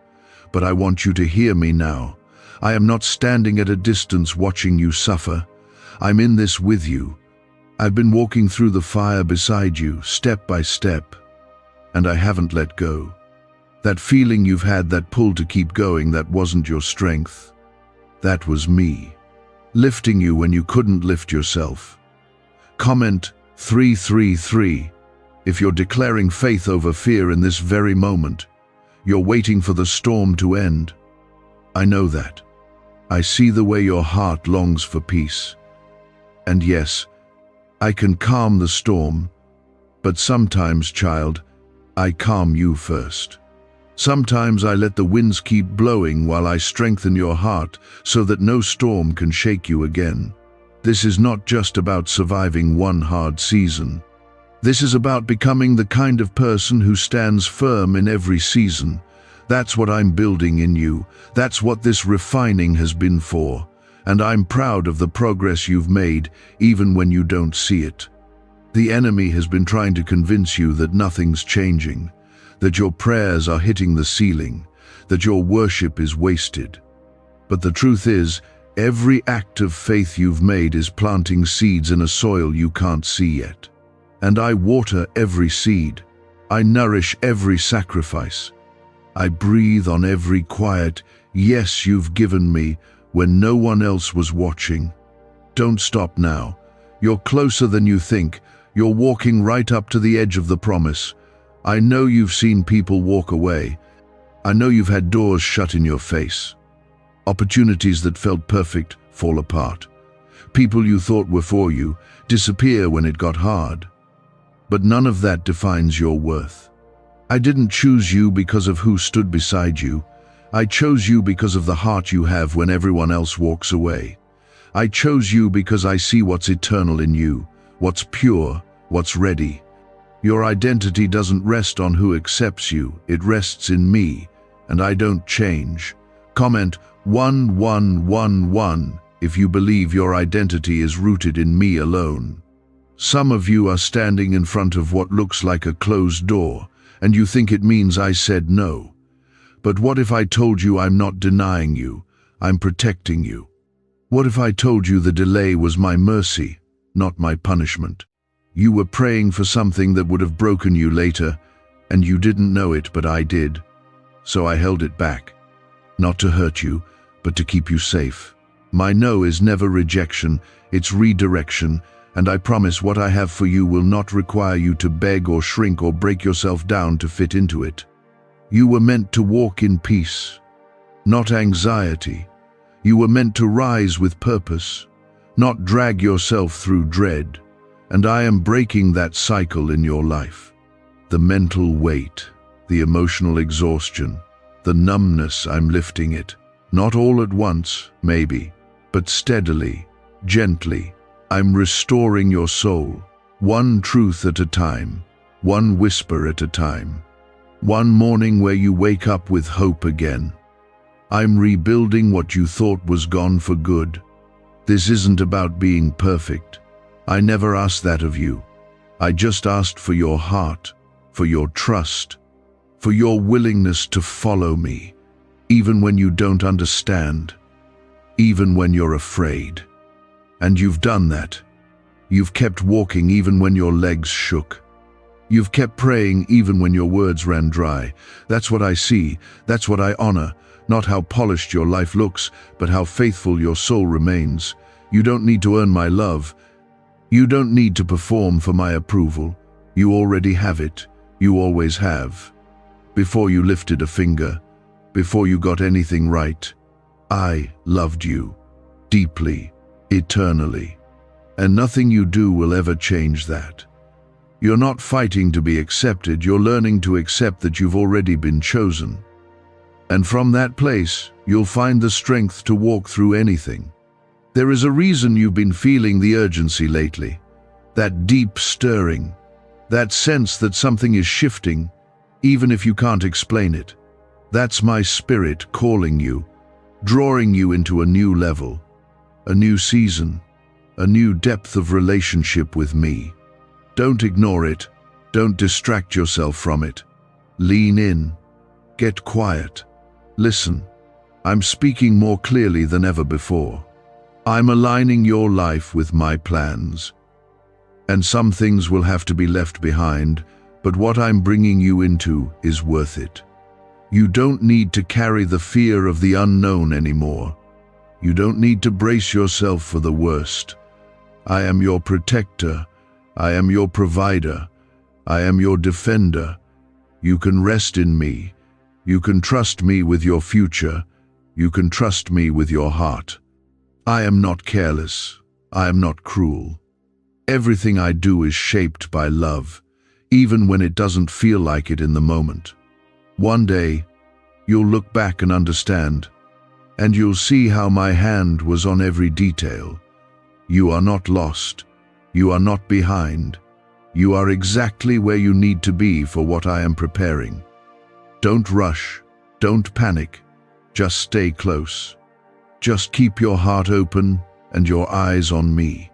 But I want you to hear me now. I am not standing at a distance watching you suffer. I'm in this with you. I've been walking through the fire beside you, step by step, and I haven't let go. That feeling you've had, that pull to keep going, that wasn't your strength. That was me, lifting you when you couldn't lift yourself. Comment 333 if you're declaring faith over fear in this very moment. You're waiting for the storm to end. I know that. I see the way your heart longs for peace. And yes, I can calm the storm, but sometimes, child, I calm you first. Sometimes I let the winds keep blowing while I strengthen your heart so that no storm can shake you again. This is not just about surviving one hard season. This is about becoming the kind of person who stands firm in every season. That's what I'm building in you. That's what this refining has been for. And I'm proud of the progress you've made, even when you don't see it. The enemy has been trying to convince you that nothing's changing, that your prayers are hitting the ceiling, that your worship is wasted. But the truth is, every act of faith you've made is planting seeds in a soil you can't see yet. And I water every seed. I nourish every sacrifice. I breathe on every quiet yes you've given me when no one else was watching. Don't stop now. You're closer than you think. You're walking right up to the edge of the promise. I know you've seen people walk away. I know you've had doors shut in your face. Opportunities that felt perfect fall apart. People you thought were for you disappear when it got hard. But none of that defines your worth. I didn't choose you because of who stood beside you. I chose you because of the heart you have when everyone else walks away. I chose you because I see what's eternal in you, what's pure, what's ready. Your identity doesn't rest on who accepts you, it rests in me, and I don't change. Comment 1111 if you believe your identity is rooted in me alone. Some of you are standing in front of what looks like a closed door, and you think it means I said no. But what if I told you I'm not denying you, I'm protecting you? What if I told you the delay was my mercy, not my punishment? You were praying for something that would have broken you later, and you didn't know it, but I did. So I held it back. Not to hurt you, but to keep you safe. My no is never rejection, it's redirection, and I promise what I have for you will not require you to beg or shrink or break yourself down to fit into it. You were meant to walk in peace, not anxiety. You were meant to rise with purpose, not drag yourself through dread. And I am breaking that cycle in your life. The mental weight, the emotional exhaustion, the numbness, I'm lifting it. Not all at once, maybe, but steadily, gently. I'm restoring your soul, one truth at a time, one whisper at a time. One morning where you wake up with hope again. I'm rebuilding what you thought was gone for good. This isn't about being perfect. I never asked that of you. I just asked for your heart, for your trust, for your willingness to follow me, even when you don't understand, even when you're afraid. And you've done that. You've kept walking even when your legs shook. You've kept praying even when your words ran dry. That's what I see, that's what I honor, not how polished your life looks, but how faithful your soul remains. You don't need to earn my love. You don't need to perform for my approval. You already have it. You always have. Before you lifted a finger, before you got anything right, I loved you deeply, eternally. And nothing you do will ever change that. You're not fighting to be accepted, you're learning to accept that you've already been chosen. And from that place, you'll find the strength to walk through anything. There is a reason you've been feeling the urgency lately, that deep stirring, that sense that something is shifting, even if you can't explain it. That's my spirit calling you, drawing you into a new level, a new season, a new depth of relationship with me. Don't ignore it. Don't distract yourself from it. Lean in. Get quiet. Listen. I'm speaking more clearly than ever before. I'm aligning your life with my plans. And some things will have to be left behind, but what I'm bringing you into is worth it. You don't need to carry the fear of the unknown anymore. You don't need to brace yourself for the worst. I am your protector. I am your provider. I am your defender. You can rest in me. You can trust me with your future. You can trust me with your heart. I am not careless. I am not cruel. Everything I do is shaped by love, even when it doesn't feel like it in the moment. One day, you'll look back and understand, and you'll see how my hand was on every detail. You are not lost. You are not behind. You are exactly where you need to be for what I am preparing. Don't rush. Don't panic. Just stay close. Just keep your heart open and your eyes on me.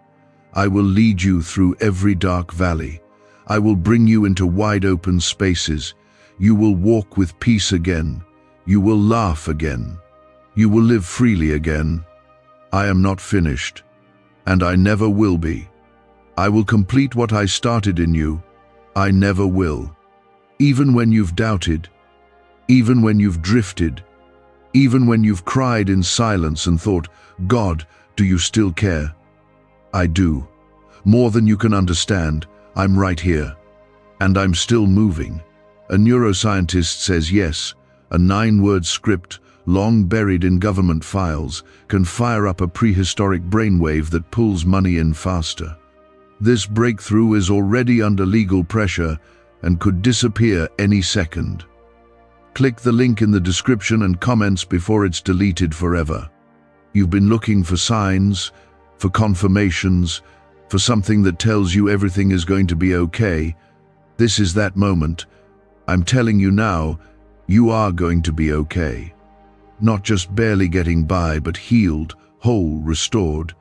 I will lead you through every dark valley. I will bring you into wide open spaces. You will walk with peace again. You will laugh again. You will live freely again. I am not finished, and I never will be. I will complete what I started in you. I never will. Even when you've doubted, even when you've drifted, even when you've cried in silence and thought, God, do you still care? I do. More than you can understand. I'm right here. And I'm still moving. A neuroscientist says yes, a 9-word script, long buried in government files, can fire up a prehistoric brainwave that pulls money in faster. This breakthrough is already under legal pressure and could disappear any second. Click the link in the description and comments before it's deleted forever. You've been looking for signs, for confirmations, for something that tells you everything is going to be okay. This is that moment. I'm telling you now, you are going to be okay. Not just barely getting by, but healed, whole, restored.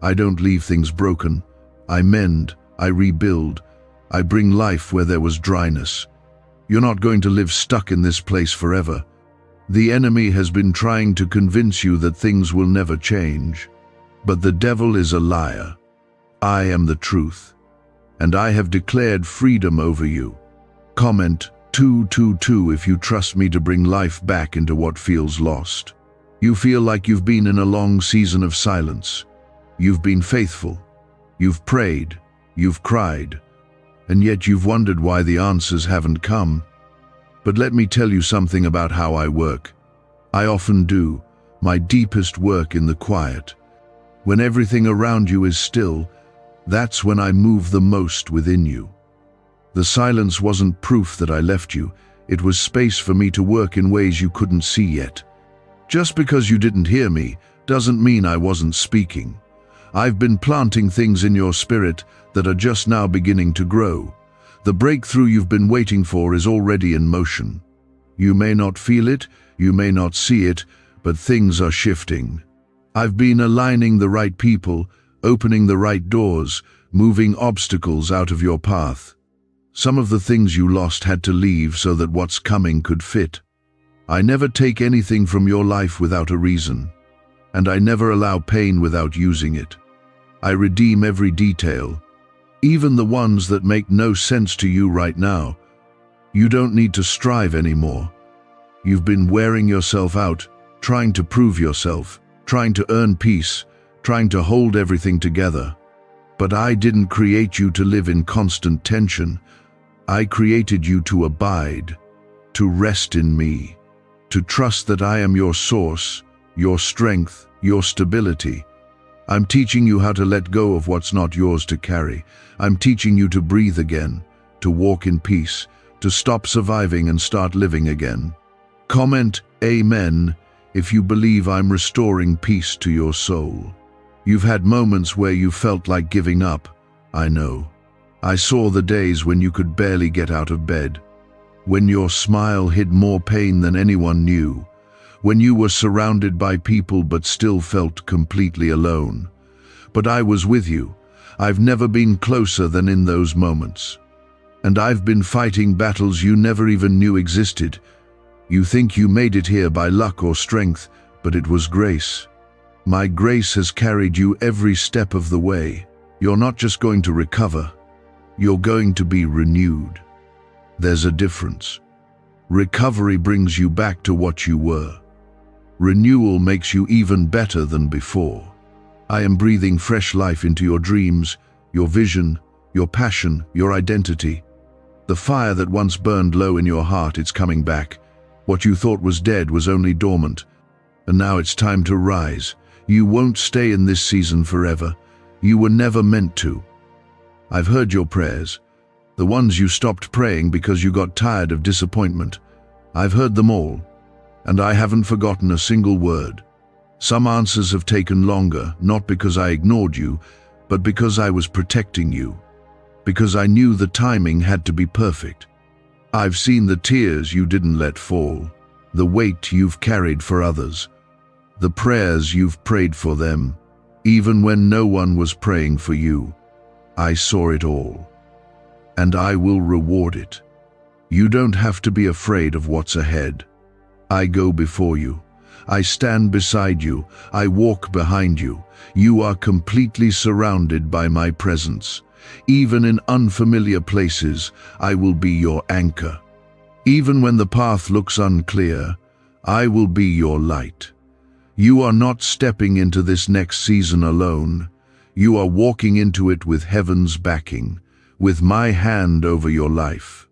I don't leave things broken. I mend, I rebuild. I bring life where there was dryness. You're not going to live stuck in this place forever. The enemy has been trying to convince you that things will never change. But the devil is a liar. I am the truth, and I have declared freedom over you. Comment 222 if you trust me to bring life back into what feels lost. You feel like you've been in a long season of silence. You've been faithful. You've prayed. You've cried. And yet you've wondered why the answers haven't come. But let me tell you something about how I work. I often do my deepest work in the quiet. When everything around you is still, that's when I move the most within you. The silence wasn't proof that I left you. It was space for me to work in ways you couldn't see yet. Just because you didn't hear me doesn't mean I wasn't speaking. I've been planting things in your spirit that are just now beginning to grow. The breakthrough you've been waiting for is already in motion. You may not feel it, you may not see it, but things are shifting. I've been aligning the right people, opening the right doors, moving obstacles out of your path. Some of the things you lost had to leave so that what's coming could fit. I never take anything from your life without a reason, and I never allow pain without using it. I redeem every detail, even the ones that make no sense to you right now. You don't need to strive anymore. You've been wearing yourself out, trying to prove yourself, trying to earn peace, trying to hold everything together. But I didn't create you to live in constant tension. I created you to abide, to rest in me, to trust that I am your source, your strength, your stability. I'm teaching you how to let go of what's not yours to carry. I'm teaching you to breathe again, to walk in peace, to stop surviving and start living again. Comment Amen if you believe I'm restoring peace to your soul. You've had moments where you felt like giving up, I know. I saw the days when you could barely get out of bed, when your smile hid more pain than anyone knew, when you were surrounded by people but still felt completely alone. But I was with you. I've never been closer than in those moments. And I've been fighting battles you never even knew existed. You think you made it here by luck or strength, but it was grace. My grace has carried you every step of the way. You're not just going to recover, you're going to be renewed. There's a difference. Recovery brings you back to what you were. Renewal makes you even better than before. I am breathing fresh life into your dreams, your vision, your passion, your identity. The fire that once burned low in your heart, it's coming back. What you thought was dead was only dormant. And now it's time to rise. You won't stay in this season forever. You were never meant to. I've heard your prayers, the ones you stopped praying because you got tired of disappointment. I've heard them all, and I haven't forgotten a single word. Some answers have taken longer, not because I ignored you, but because I was protecting you, because I knew the timing had to be perfect. I've seen the tears you didn't let fall, the weight you've carried for others, the prayers you've prayed for them, even when no one was praying for you. I saw it all, and I will reward it. You don't have to be afraid of what's ahead. I go before you. I stand beside you. I walk behind you. You are completely surrounded by my presence. Even in unfamiliar places, I will be your anchor. Even when the path looks unclear, I will be your light. You are not stepping into this next season alone. You are walking into it with heaven's backing, with my hand over your life.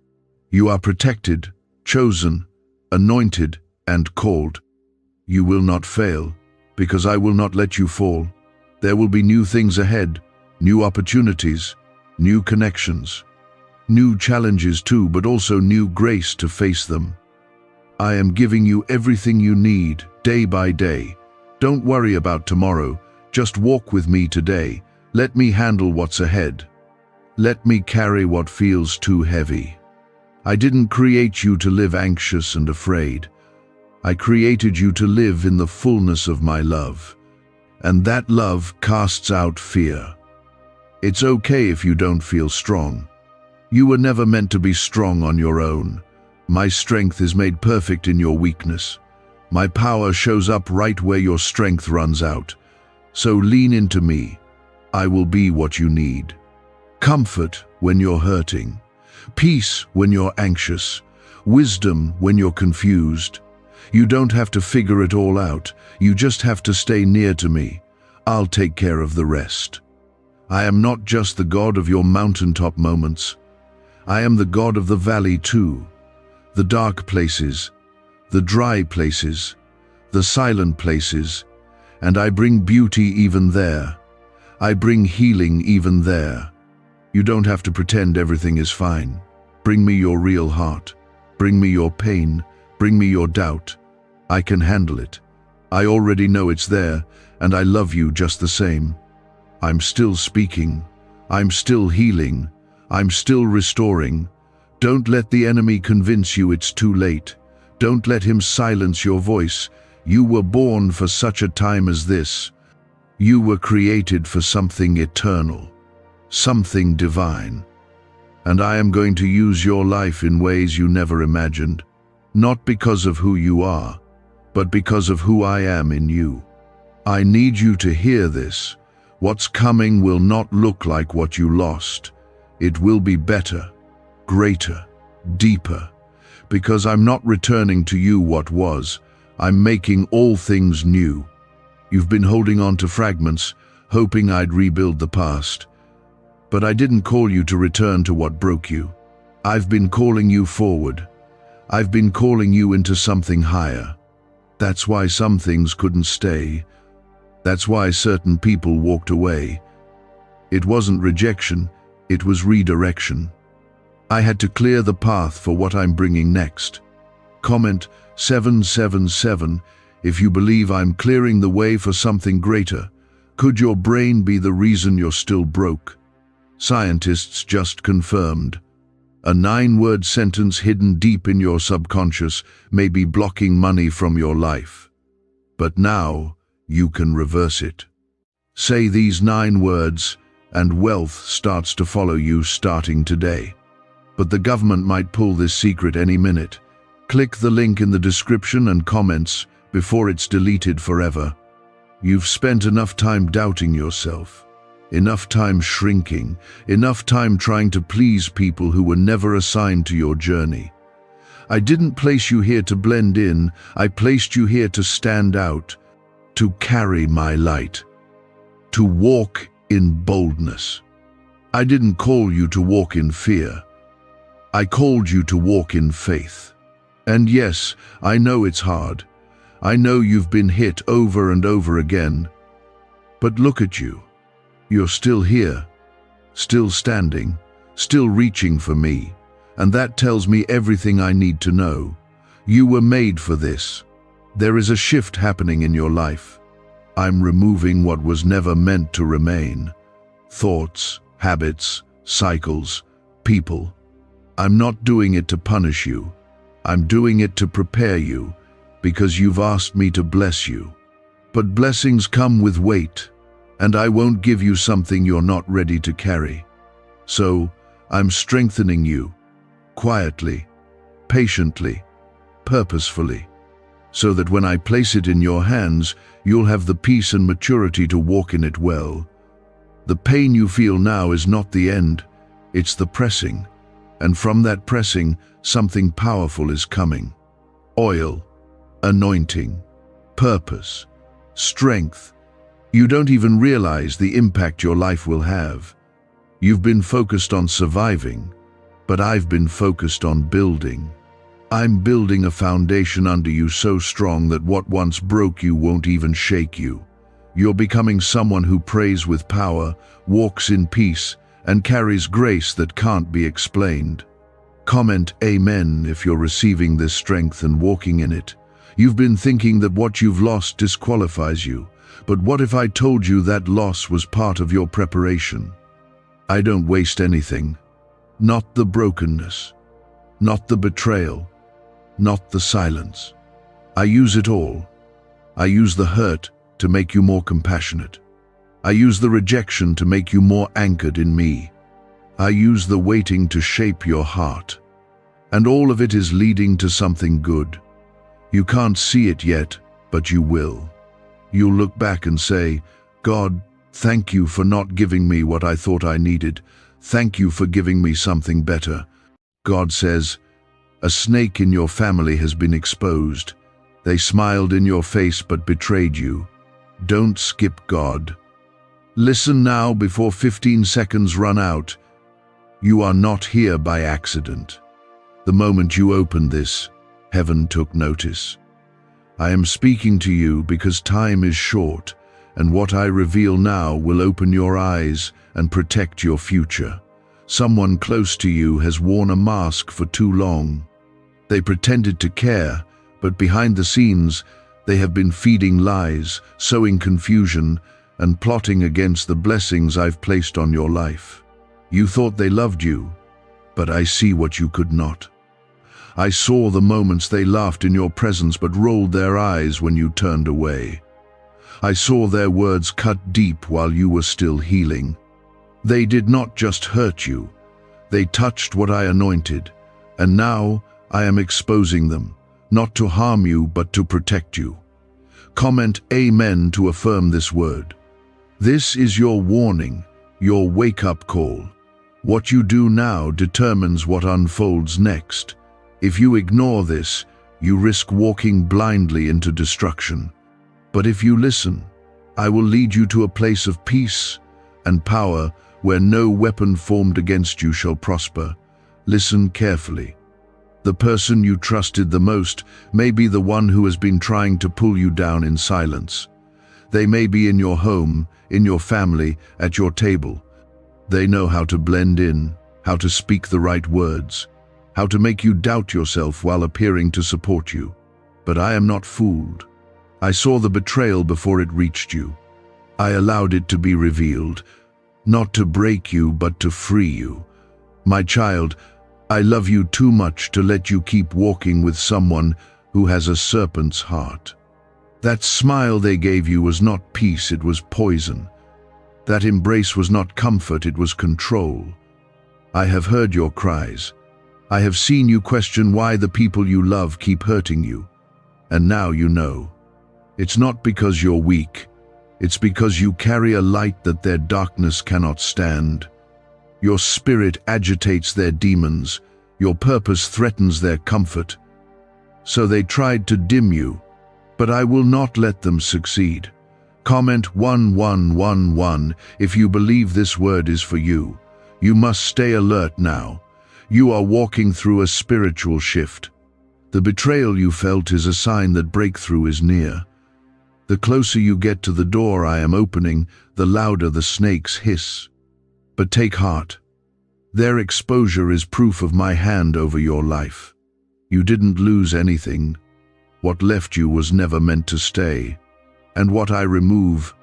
You are protected, chosen, anointed, and called. You will not fail, because I will not let you fall. There will be new things ahead, new opportunities, new connections, new challenges too, but also new grace to face them. I am giving you everything you need, day by day. Don't worry about tomorrow, just walk with me today. Let me handle what's ahead. Let me carry what feels too heavy. I didn't create you to live anxious and afraid. I created you to live in the fullness of my love. And that love casts out fear. It's okay if you don't feel strong. You were never meant to be strong on your own. My strength is made perfect in your weakness. My power shows up right where your strength runs out. So lean into me. I will be what you need. Comfort when you're hurting. Peace when you're anxious. Wisdom when you're confused. You don't have to figure it all out. You just have to stay near to me. I'll take care of the rest. I am not just the God of your mountaintop moments. I am the God of the valley too. The dark places, the dry places, the silent places, and I bring beauty even there. I bring healing even there. You don't have to pretend everything is fine. Bring me your real heart. Bring me your pain. Bring me your doubt. I can handle it. I already know it's there, and I love you just the same. I'm still speaking. I'm still healing. I'm still restoring. Don't let the enemy convince you it's too late. Don't let him silence your voice. You were born for such a time as this. You were created for something eternal, something divine. And I am going to use your life in ways you never imagined. not because of who you are, but because of who I am in you. I need you to hear this. What's coming will not look like what you lost. It will be better, greater, deeper, because I'm not returning to you what was. I'm making all things new. You've been holding on to fragments, hoping I'd rebuild the past. But I didn't call you to return to what broke you. I've been calling you forward. I've been calling you into something higher. That's why some things couldn't stay. That's why certain people walked away. It wasn't rejection, it was redirection. I had to clear the path for what I'm bringing next. Comment 777 if you believe I'm clearing the way for something greater. Could your brain be the reason you're still broke? Scientists just confirmed. A 9-word sentence hidden deep in your subconscious may be blocking money from your life. But now, you can reverse it. Say these 9 words, and wealth starts to follow you starting today. But the government might pull this secret any minute. Click the link in the description and comments before it's deleted forever. You've spent enough time doubting yourself, enough time shrinking, enough time trying to please people who were never assigned to your journey. I didn't place you here to blend in, I placed you here to stand out, to carry my light, to walk in boldness. I didn't call you to walk in fear. I called you to walk in faith. And yes, I know it's hard. I know you've been hit over and over again. But look at you. You're still here, still standing, still reaching for me. And that tells me everything I need to know. You were made for this. There is a shift happening in your life. I'm removing what was never meant to remain. Thoughts, habits, cycles, people. I'm not doing it to punish you. I'm doing it to prepare you, because you've asked me to bless you. But blessings come with weight, and I won't give you something you're not ready to carry. So, I'm strengthening you, quietly, patiently, purposefully, so that when I place it in your hands, you'll have the peace and maturity to walk in it well. The pain you feel now is not the end, it's the pressing. And from that pressing, something powerful is coming. Oil, anointing, purpose, strength. You don't even realize the impact your life will have. You've been focused on surviving, but I've been focused on building. I'm building a foundation under you so strong that what once broke you won't even shake you. You're becoming someone who prays with power, walks in peace, and carries grace that can't be explained. Comment Amen if you're receiving this strength and walking in it. You've been thinking that what you've lost disqualifies you, but what if I told you that loss was part of your preparation? I don't waste anything. Not the brokenness, not the betrayal, not the silence. I use it all. I use the hurt to make you more compassionate. I use the rejection to make you more anchored in me. I use the waiting to shape your heart. And all of it is leading to something good. You can't see it yet, but you will. You'll look back and say, God, thank you for not giving me what I thought I needed. Thank you for giving me something better. God says, a snake in your family has been exposed. They smiled in your face but betrayed you. Don't skip God. Listen now before 15 seconds run out. You are not here by accident. The moment you opened this, heaven took notice. I am speaking to you because time is short, and what I reveal now will open your eyes and protect your future. Someone close to you has worn a mask for too long. They pretended to care, but behind the scenes, they have been feeding lies, sowing confusion, and plotting against the blessings I've placed on your life. You thought they loved you, but I see what you could not. I saw the moments they laughed in your presence but rolled their eyes when you turned away. I saw their words cut deep while you were still healing. They did not just hurt you, they touched what I anointed, and now I am exposing them, not to harm you but to protect you. Comment Amen to affirm this word. This is your warning, your wake-up call. What you do now determines what unfolds next. If you ignore this, you risk walking blindly into destruction. But if you listen, I will lead you to a place of peace and power where no weapon formed against you shall prosper. Listen carefully. The person you trusted the most may be the one who has been trying to pull you down in silence. They may be in your home, in your family, at your table. They know how to blend in, how to speak the right words, how to make you doubt yourself while appearing to support you. But I am not fooled. I saw the betrayal before it reached you. I allowed it to be revealed, not to break you but to free you. My child, I love you too much to let you keep walking with someone who has a serpent's heart. That smile they gave you was not peace, it was poison. That embrace was not comfort, it was control. I have heard your cries. I have seen you question why the people you love keep hurting you. And now you know. It's not because you're weak. It's because you carry a light that their darkness cannot stand. Your spirit agitates their demons. Your purpose threatens their comfort. So they tried to dim you, but I will not let them succeed. Comment 1111 if you believe this word is for you. You must stay alert now. You are walking through a spiritual shift. The betrayal you felt is a sign that breakthrough is near. The closer you get to the door I am opening, the louder the snakes hiss. But take heart. Their exposure is proof of my hand over your life. You didn't lose anything. What left you was never meant to stay. And what I remove,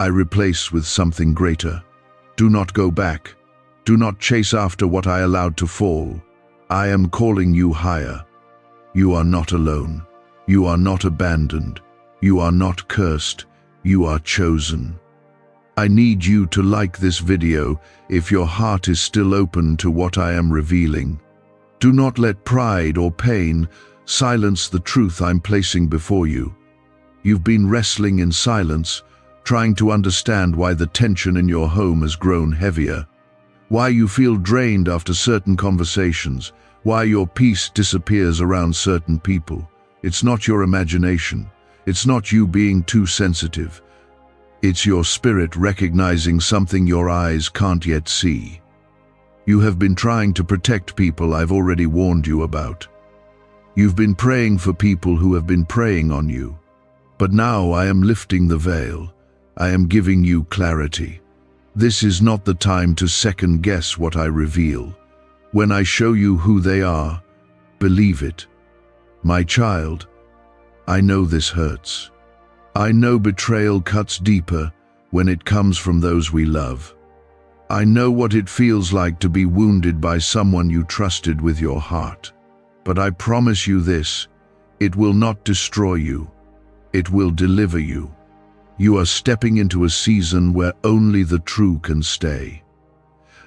I replace with something greater. Do not go back. Do not chase after what I allowed to fall. I am calling you higher. You are not alone. You are not abandoned. You are not cursed. You are chosen. I need you to like this video if your heart is still open to what I am revealing. Do not let pride or pain silence the truth I'm placing before you. You've been wrestling in silence, trying to understand why the tension in your home has grown heavier, why you feel drained after certain conversations, why your peace disappears around certain people. It's not your imagination. It's not you being too sensitive. It's your spirit recognizing something your eyes can't yet see. You have been trying to protect people I've already warned you about. You've been praying for people who have been preying on you. But now I am lifting the veil. I am giving you clarity. This is not the time to second guess what I reveal. When I show you who they are, believe it. My child, I know this hurts. I know betrayal cuts deeper when it comes from those we love. I know what it feels like to be wounded by someone you trusted with your heart. But I promise you this, it will not destroy you. It will deliver you. You are stepping into a season where only the true can stay.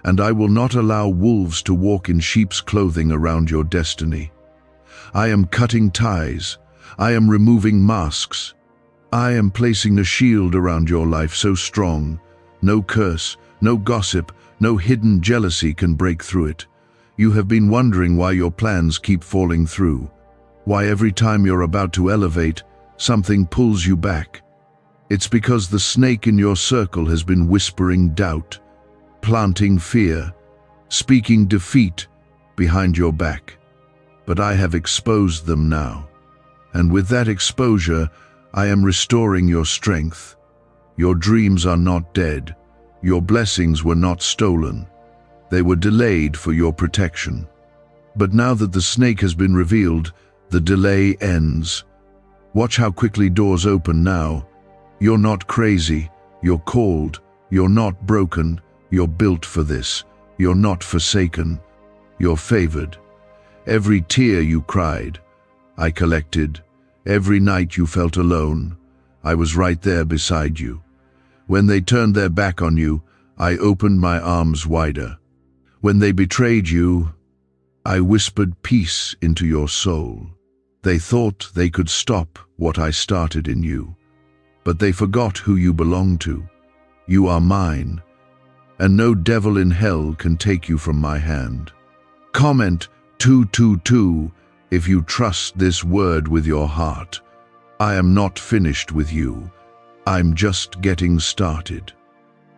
And I will not allow wolves to walk in sheep's clothing around your destiny. I am cutting ties. I am removing masks. I am placing a shield around your life so strong, no curse, no gossip, no hidden jealousy can break through it. You have been wondering why your plans keep falling through, why every time you're about to elevate, something pulls you back. It's because the snake in your circle has been whispering doubt, planting fear, speaking defeat behind your back. But I have exposed them now. And with that exposure, I am restoring your strength. Your dreams are not dead. Your blessings were not stolen. They were delayed for your protection. But now that the snake has been revealed, the delay ends. Watch how quickly doors open now. You're not crazy. You're called. You're not broken. You're built for this. You're not forsaken. You're favored. Every tear you cried, I collected. Every night you felt alone, I was right there beside you. When they turned their back on you, I opened my arms wider. When they betrayed you, I whispered peace into your soul. They thought they could stop what I started in you, but they forgot who you belong to. You are mine, and no devil in hell can take you from my hand. Comment 222 if you trust this word with your heart. I am not finished with you. I'm just getting started.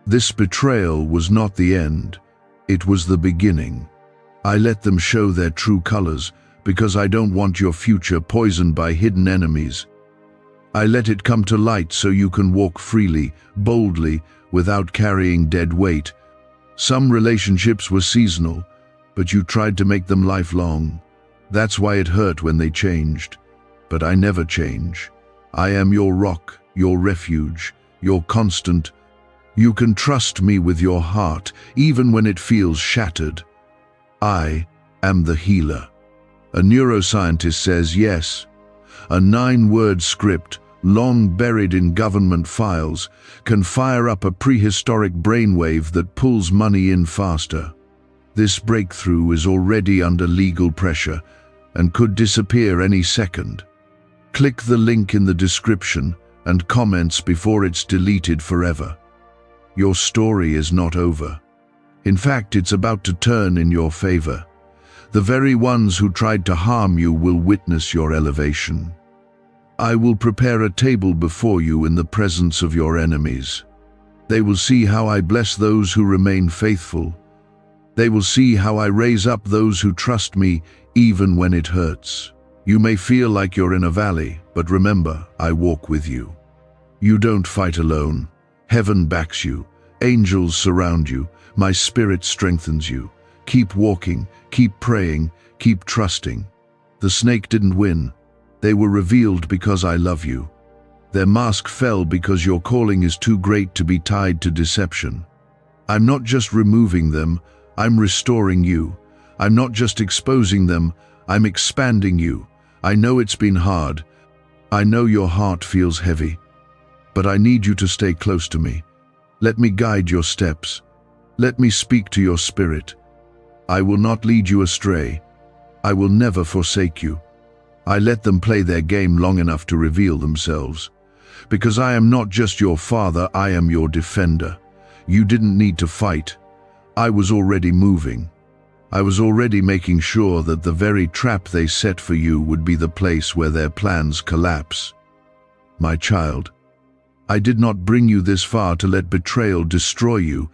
This betrayal was not the end. It was the beginning. I let them show their true colors because I don't want your future poisoned by hidden enemies. I let it come to light so you can walk freely, boldly, without carrying dead weight. Some relationships were seasonal, but you tried to make them lifelong. That's why it hurt when they changed. But I never change. I am your rock, your refuge, your constant. You can trust me with your heart, even when it feels shattered. I am the healer. A neuroscientist says yes. A 9-word script, long buried in government files, can fire up a prehistoric brainwave that pulls money in faster. This breakthrough is already under legal pressure and could disappear any second. Click the link in the description and comments before it's deleted forever. Your story is not over. In fact, it's about to turn in your favor. The very ones who tried to harm you will witness your elevation. I will prepare a table before you in the presence of your enemies. They will see how I bless those who remain faithful. They will see how I raise up those who trust me even when it hurts. You may feel like you're in a valley, but remember, I walk with you. You don't fight alone. Heaven backs you. Angels surround you. My spirit strengthens you. Keep walking, keep praying, keep trusting. The snake didn't win. They were revealed because I love you. Their mask fell because your calling is too great to be tied to deception. I'm not just removing them, I'm restoring you. I'm not just exposing them, I'm expanding you. I know it's been hard. I know your heart feels heavy. But I need you to stay close to me. Let me guide your steps. Let me speak to your spirit. I will not lead you astray. I will never forsake you. I let them play their game long enough to reveal themselves. Because I am not just your father, I am your defender. You didn't need to fight. I was already moving. I was already making sure that the very trap they set for you would be the place where their plans collapse. My child, I did not bring you this far to let betrayal destroy you.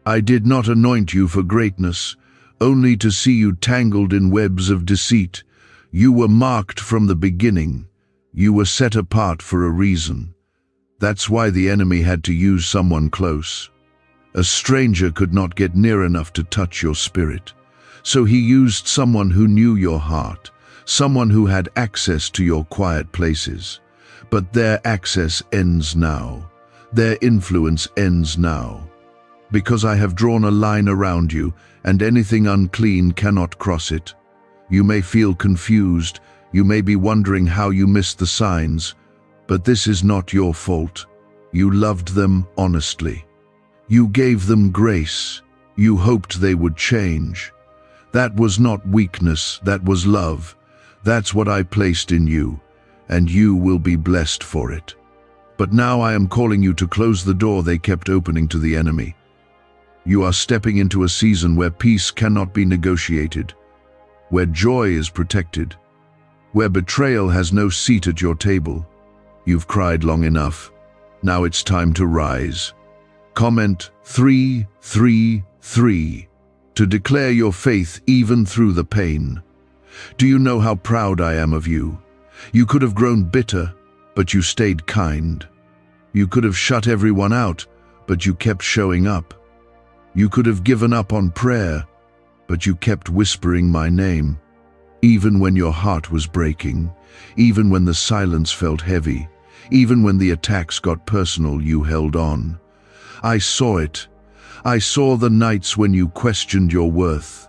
I did not anoint you for greatness, only to see you tangled in webs of deceit. You were marked from the beginning. You were set apart for a reason. That's why the enemy had to use someone close. A stranger could not get near enough to touch your spirit. So he used someone who knew your heart, someone who had access to your quiet places. But their access ends now. Their influence ends now. Because I have drawn a line around you, and anything unclean cannot cross it. You may feel confused, you may be wondering how you missed the signs, but this is not your fault. You loved them honestly. You gave them grace. You hoped they would change. That was not weakness, that was love. That's what I placed in you, and you will be blessed for it. But now I am calling you to close the door they kept opening to the enemy. You are stepping into a season where peace cannot be negotiated, where joy is protected, where betrayal has no seat at your table. You've cried long enough. Now it's time to rise. Comment 333 to declare your faith even through the pain. Do you know how proud I am of you? You could have grown bitter, but you stayed kind. You could have shut everyone out, but you kept showing up. You could have given up on prayer, but you kept whispering my name. Even when your heart was breaking, even when the silence felt heavy, even when the attacks got personal, you held on. I saw it. I saw the nights when you questioned your worth.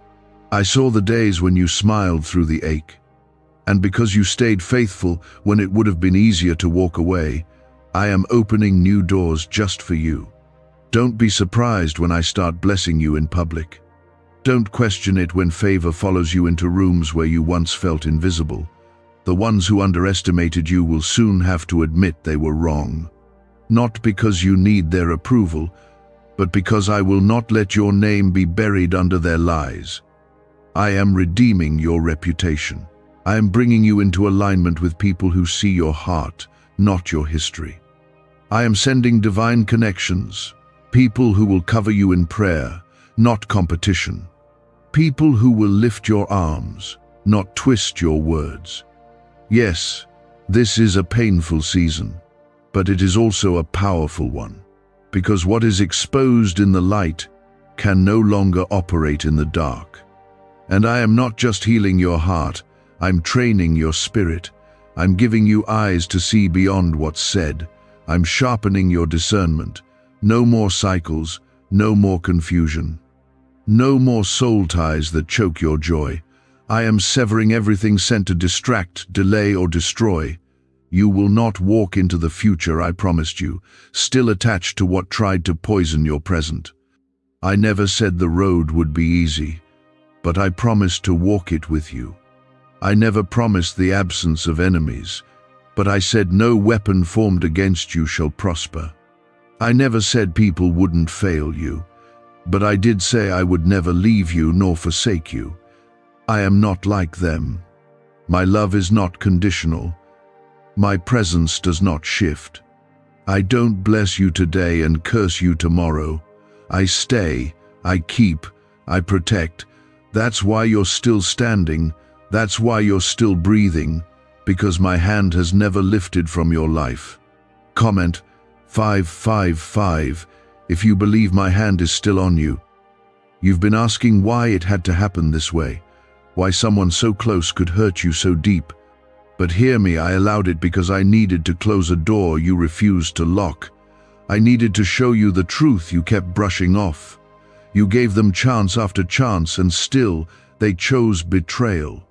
I saw the days when you smiled through the ache. And because you stayed faithful when it would have been easier to walk away, I am opening new doors just for you. Don't be surprised when I start blessing you in public. Don't question it when favor follows you into rooms where you once felt invisible. The ones who underestimated you will soon have to admit they were wrong. Not because you need their approval, but because I will not let your name be buried under their lies. I am redeeming your reputation. I am bringing you into alignment with people who see your heart, not your history. I am sending divine connections, people who will cover you in prayer, not competition. People who will lift your arms, not twist your words. Yes, this is a painful season, but it is also a powerful one, because what is exposed in the light can no longer operate in the dark. And I am not just healing your heart, I'm training your spirit. I'm giving you eyes to see beyond what's said. I'm sharpening your discernment. No more cycles, no more confusion. No more soul ties that choke your joy. I am severing everything sent to distract, delay, or destroy. You will not walk into the future I promised you, still attached to what tried to poison your present. I never said the road would be easy, but I promised to walk it with you. I never promised the absence of enemies, but I said no weapon formed against you shall prosper. I never said people wouldn't fail you, but I did say I would never leave you nor forsake you. I am not like them. My love is not conditional. My presence does not shift. I don't bless you today and curse you tomorrow. I stay, I keep, I protect. That's why you're still standing. That's why you're still breathing, because my hand has never lifted from your life. Comment 555 if you believe my hand is still on you. You've been asking why it had to happen this way, why someone so close could hurt you so deep. But hear me, I allowed it because I needed to close a door you refused to lock. I needed to show you the truth you kept brushing off. You gave them chance after chance, and still they chose betrayal.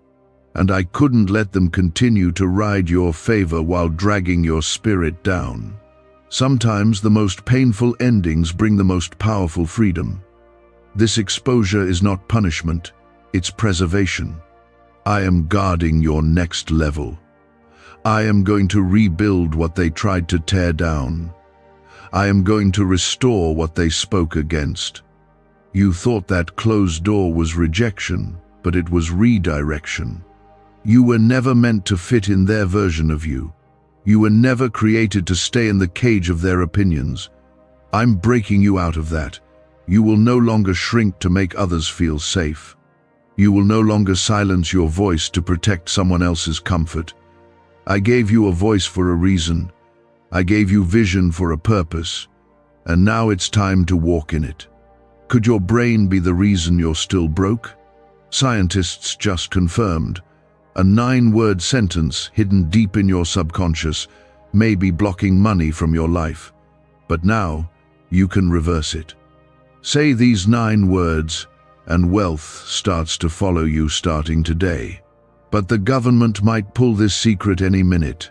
And I couldn't let them continue to ride your favor while dragging your spirit down. Sometimes the most painful endings bring the most powerful freedom. This exposure is not punishment, it's preservation. I am guarding your next level. I am going to rebuild what they tried to tear down. I am going to restore what they spoke against. You thought that closed door was rejection, but it was redirection. You were never meant to fit in their version of you. You were never created to stay in the cage of their opinions. I'm breaking you out of that. You will no longer shrink to make others feel safe. You will no longer silence your voice to protect someone else's comfort. I gave you a voice for a reason. I gave you vision for a purpose. And now it's time to walk in it. Could your brain be the reason you're still broke? Scientists just confirmed. A 9-word sentence hidden deep in your subconscious may be blocking money from your life. But now, you can reverse it. Say these 9 words, and wealth starts to follow you starting today. But the government might pull this secret any minute.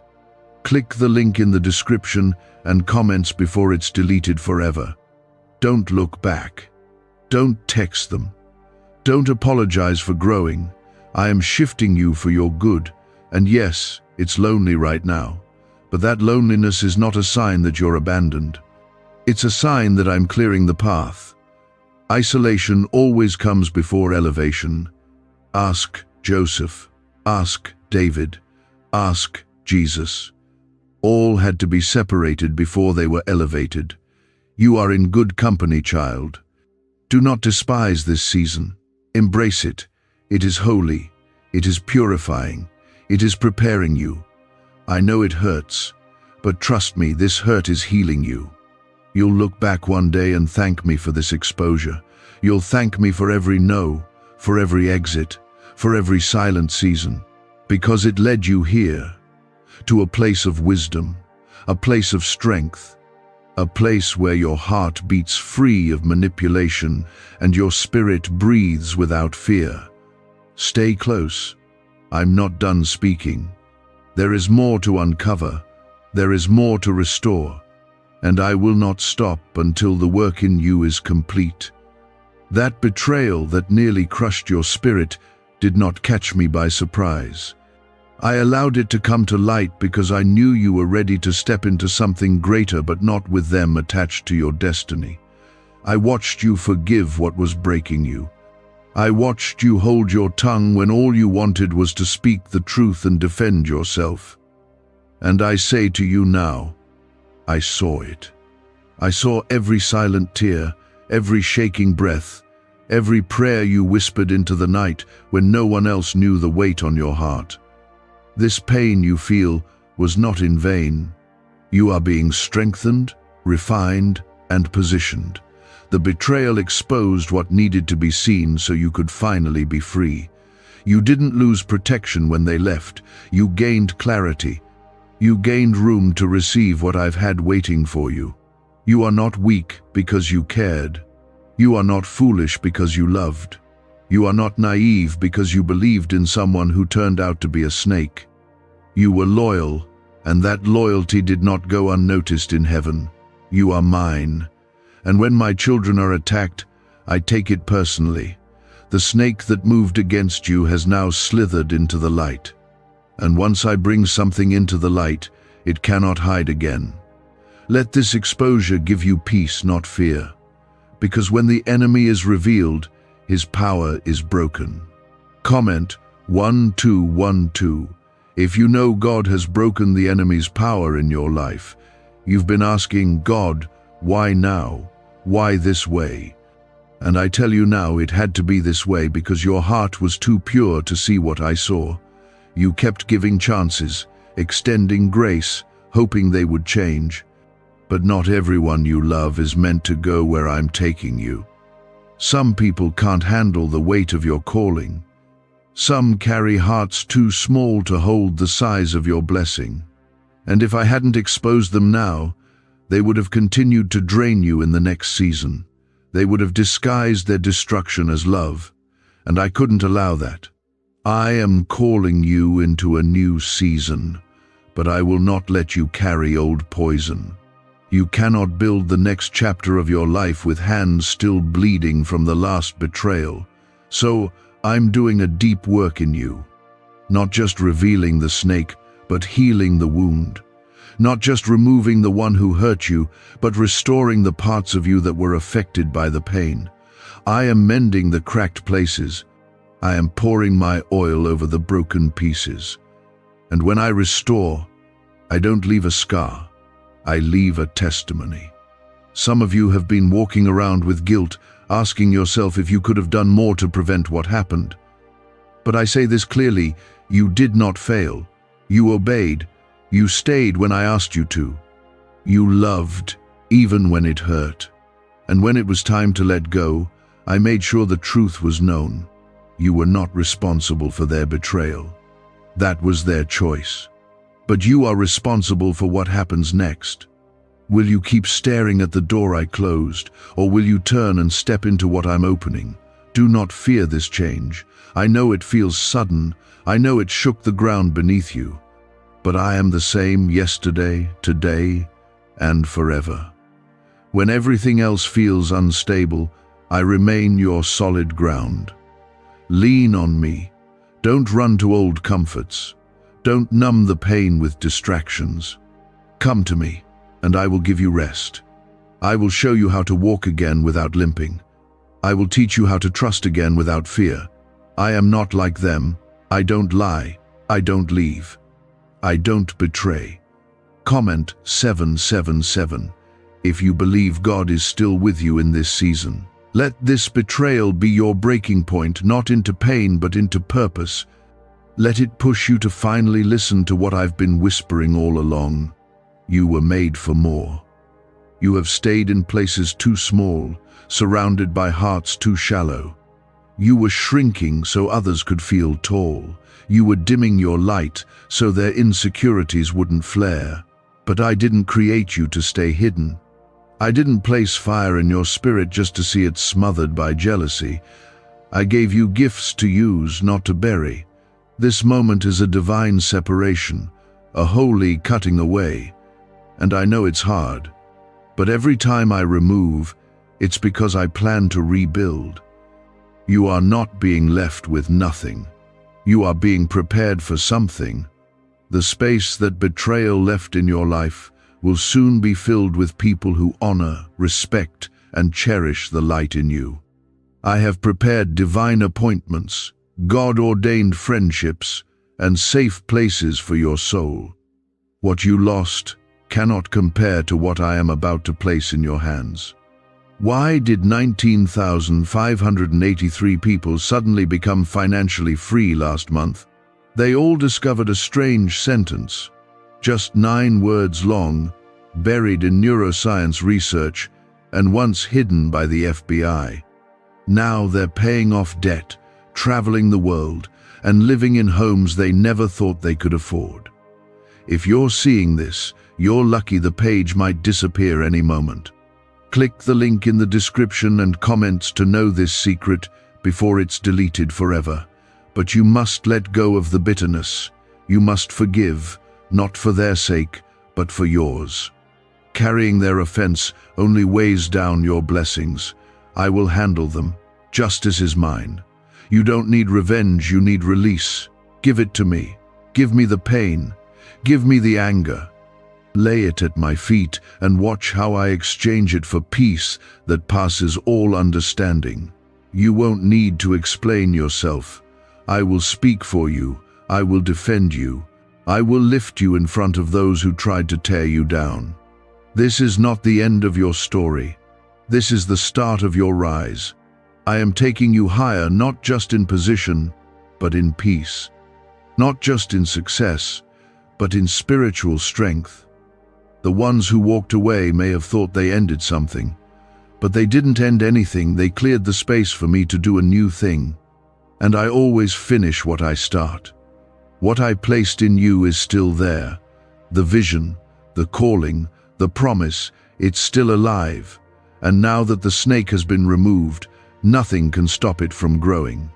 Click the link in the description and comments before it's deleted forever. Don't look back. Don't text them. Don't apologize for growing. I am shifting you for your good. And yes, it's lonely right now. But that loneliness is not a sign that you're abandoned. It's a sign that I'm clearing the path. Isolation always comes before elevation. Ask Joseph. Ask David. Ask Jesus. All had to be separated before they were elevated. You are in good company, child. Do not despise this season. Embrace it. It is holy. It is purifying. It is preparing you. I know it hurts, but trust me, this hurt is healing you. You'll look back one day and thank me for this exposure. You'll thank me for every no, for every exit, for every silent season, because it led you here, to a place of wisdom, a place of strength, a place where your heart beats free of manipulation and your spirit breathes without fear. Stay close. I'm not done speaking. There is more to uncover. There is more to restore. And I will not stop until the work in you is complete. That betrayal that nearly crushed your spirit did not catch me by surprise. I allowed it to come to light because I knew you were ready to step into something greater, but not with them attached to your destiny. I watched you forgive what was breaking you. I watched you hold your tongue when all you wanted was to speak the truth and defend yourself. And I say to you now, I saw it. I saw every silent tear, every shaking breath, every prayer you whispered into the night when no one else knew the weight on your heart. This pain you feel was not in vain. You are being strengthened, refined, and positioned. The betrayal exposed what needed to be seen so you could finally be free. You didn't lose protection when they left. You gained clarity. You gained room to receive what I've had waiting for you. You are not weak because you cared. You are not foolish because you loved. You are not naive because you believed in someone who turned out to be a snake. You were loyal, and that loyalty did not go unnoticed in heaven. You are mine. And when my children are attacked, I take it personally. The snake that moved against you has now slithered into the light. And once I bring something into the light, it cannot hide again. Let this exposure give you peace, not fear. Because when the enemy is revealed, his power is broken. Comment 1212. If you know God has broken the enemy's power in your life, you've been asking God, why now? Why this way? And I tell you now, it had to be this way because your heart was too pure to see what I saw. You kept giving chances, extending grace, hoping they would change. But not everyone you love is meant to go where I'm taking you. Some people can't handle the weight of your calling. Some carry hearts too small to hold the size of your blessing. And if I hadn't exposed them now, they would have continued to drain you in the next season. They would have disguised their destruction as love, and I couldn't allow that. I am calling you into a new season, but I will not let you carry old poison. You cannot build the next chapter of your life with hands still bleeding from the last betrayal. So I'm doing a deep work in you, not just revealing the snake, but healing the wound. Not just removing the one who hurt you, but restoring the parts of you that were affected by the pain. I am mending the cracked places. I am pouring my oil over the broken pieces. And when I restore, I don't leave a scar. I leave a testimony. Some of you have been walking around with guilt, asking yourself if you could have done more to prevent what happened. But I say this clearly, you did not fail. You obeyed. You stayed when I asked you to. You loved, even when it hurt. And when it was time to let go, I made sure the truth was known. You were not responsible for their betrayal. That was their choice. But you are responsible for what happens next. Will you keep staring at the door I closed, or will you turn and step into what I'm opening? Do not fear this change. I know it feels sudden. I know it shook the ground beneath you. But I am the same yesterday, today, and forever. When everything else feels unstable, I remain your solid ground. Lean on me. Don't run to old comforts. Don't numb the pain with distractions. Come to me, and I will give you rest. I will show you how to walk again without limping. I will teach you how to trust again without fear. I am not like them. I don't lie. I don't leave. I don't betray. Comment 777. If you believe God is still with you in this season, let this betrayal be your breaking point, not into pain but into purpose. Let it push you to finally listen to what I've been whispering all along. You were made for more. You have stayed in places too small, surrounded by hearts too shallow. You were shrinking so others could feel tall. You were dimming your light so their insecurities wouldn't flare. But I didn't create you to stay hidden. I didn't place fire in your spirit just to see it smothered by jealousy. I gave you gifts to use, not to bury. This moment is a divine separation, a holy cutting away. And I know it's hard. But every time I remove, it's because I plan to rebuild. You are not being left with nothing. You are being prepared for something. The space that betrayal left in your life will soon be filled with people who honor, respect, and cherish the light in you. I have prepared divine appointments, God-ordained friendships, and safe places for your soul. What you lost cannot compare to what I am about to place in your hands. Why did 19,583 people suddenly become financially free last month? They all discovered a strange sentence, just 9 words long, buried in neuroscience research and once hidden by the FBI. Now they're paying off debt, traveling the world, and living in homes they never thought they could afford. If you're seeing this, you're lucky. The page might disappear any moment. Click the link in the description and comments to know this secret before it's deleted forever. But you must let go of the bitterness. You must forgive, not for their sake, but for yours. Carrying their offense only weighs down your blessings. I will handle them. Justice is mine. You don't need revenge, you need release. Give it to me. Give me the pain. Give me the anger. Lay it at my feet and watch how I exchange it for peace that passes all understanding. You won't need to explain yourself. I will speak for you. I will defend you. I will lift you in front of those who tried to tear you down. This is not the end of your story. This is the start of your rise. I am taking you higher, not just in position, but in peace. Not just in success, but in spiritual strength. The ones who walked away may have thought they ended something, but they didn't end anything. They cleared the space for me to do a new thing. And I always finish what I start. What I placed in you is still there. The vision, the calling, the promise, it's still alive. And now that the snake has been removed, nothing can stop it from growing.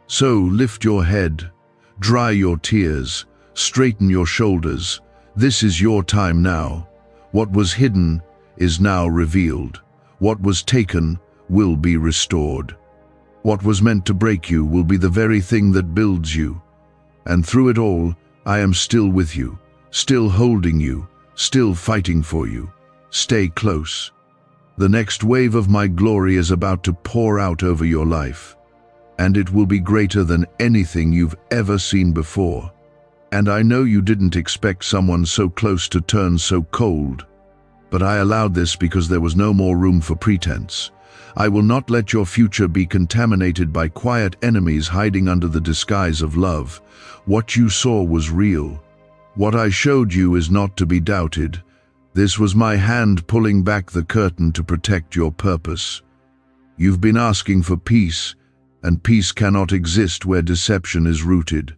So lift your head, dry your tears, straighten your shoulders. This is your time now. What was hidden is now revealed. What was taken will be restored. What was meant to break you will be the very thing that builds you. And through it all, I am still with you, still holding you, still fighting for you. Stay close. The next wave of my glory is about to pour out over your life, and it will be greater than anything you've ever seen before. And I know you didn't expect someone so close to turn so cold, but I allowed this because there was no more room for pretense. I will not let your future be contaminated by quiet enemies hiding under the disguise of love. What you saw was real. What I showed you is not to be doubted. This was my hand pulling back the curtain to protect your purpose. You've been asking for peace, and peace cannot exist where deception is rooted.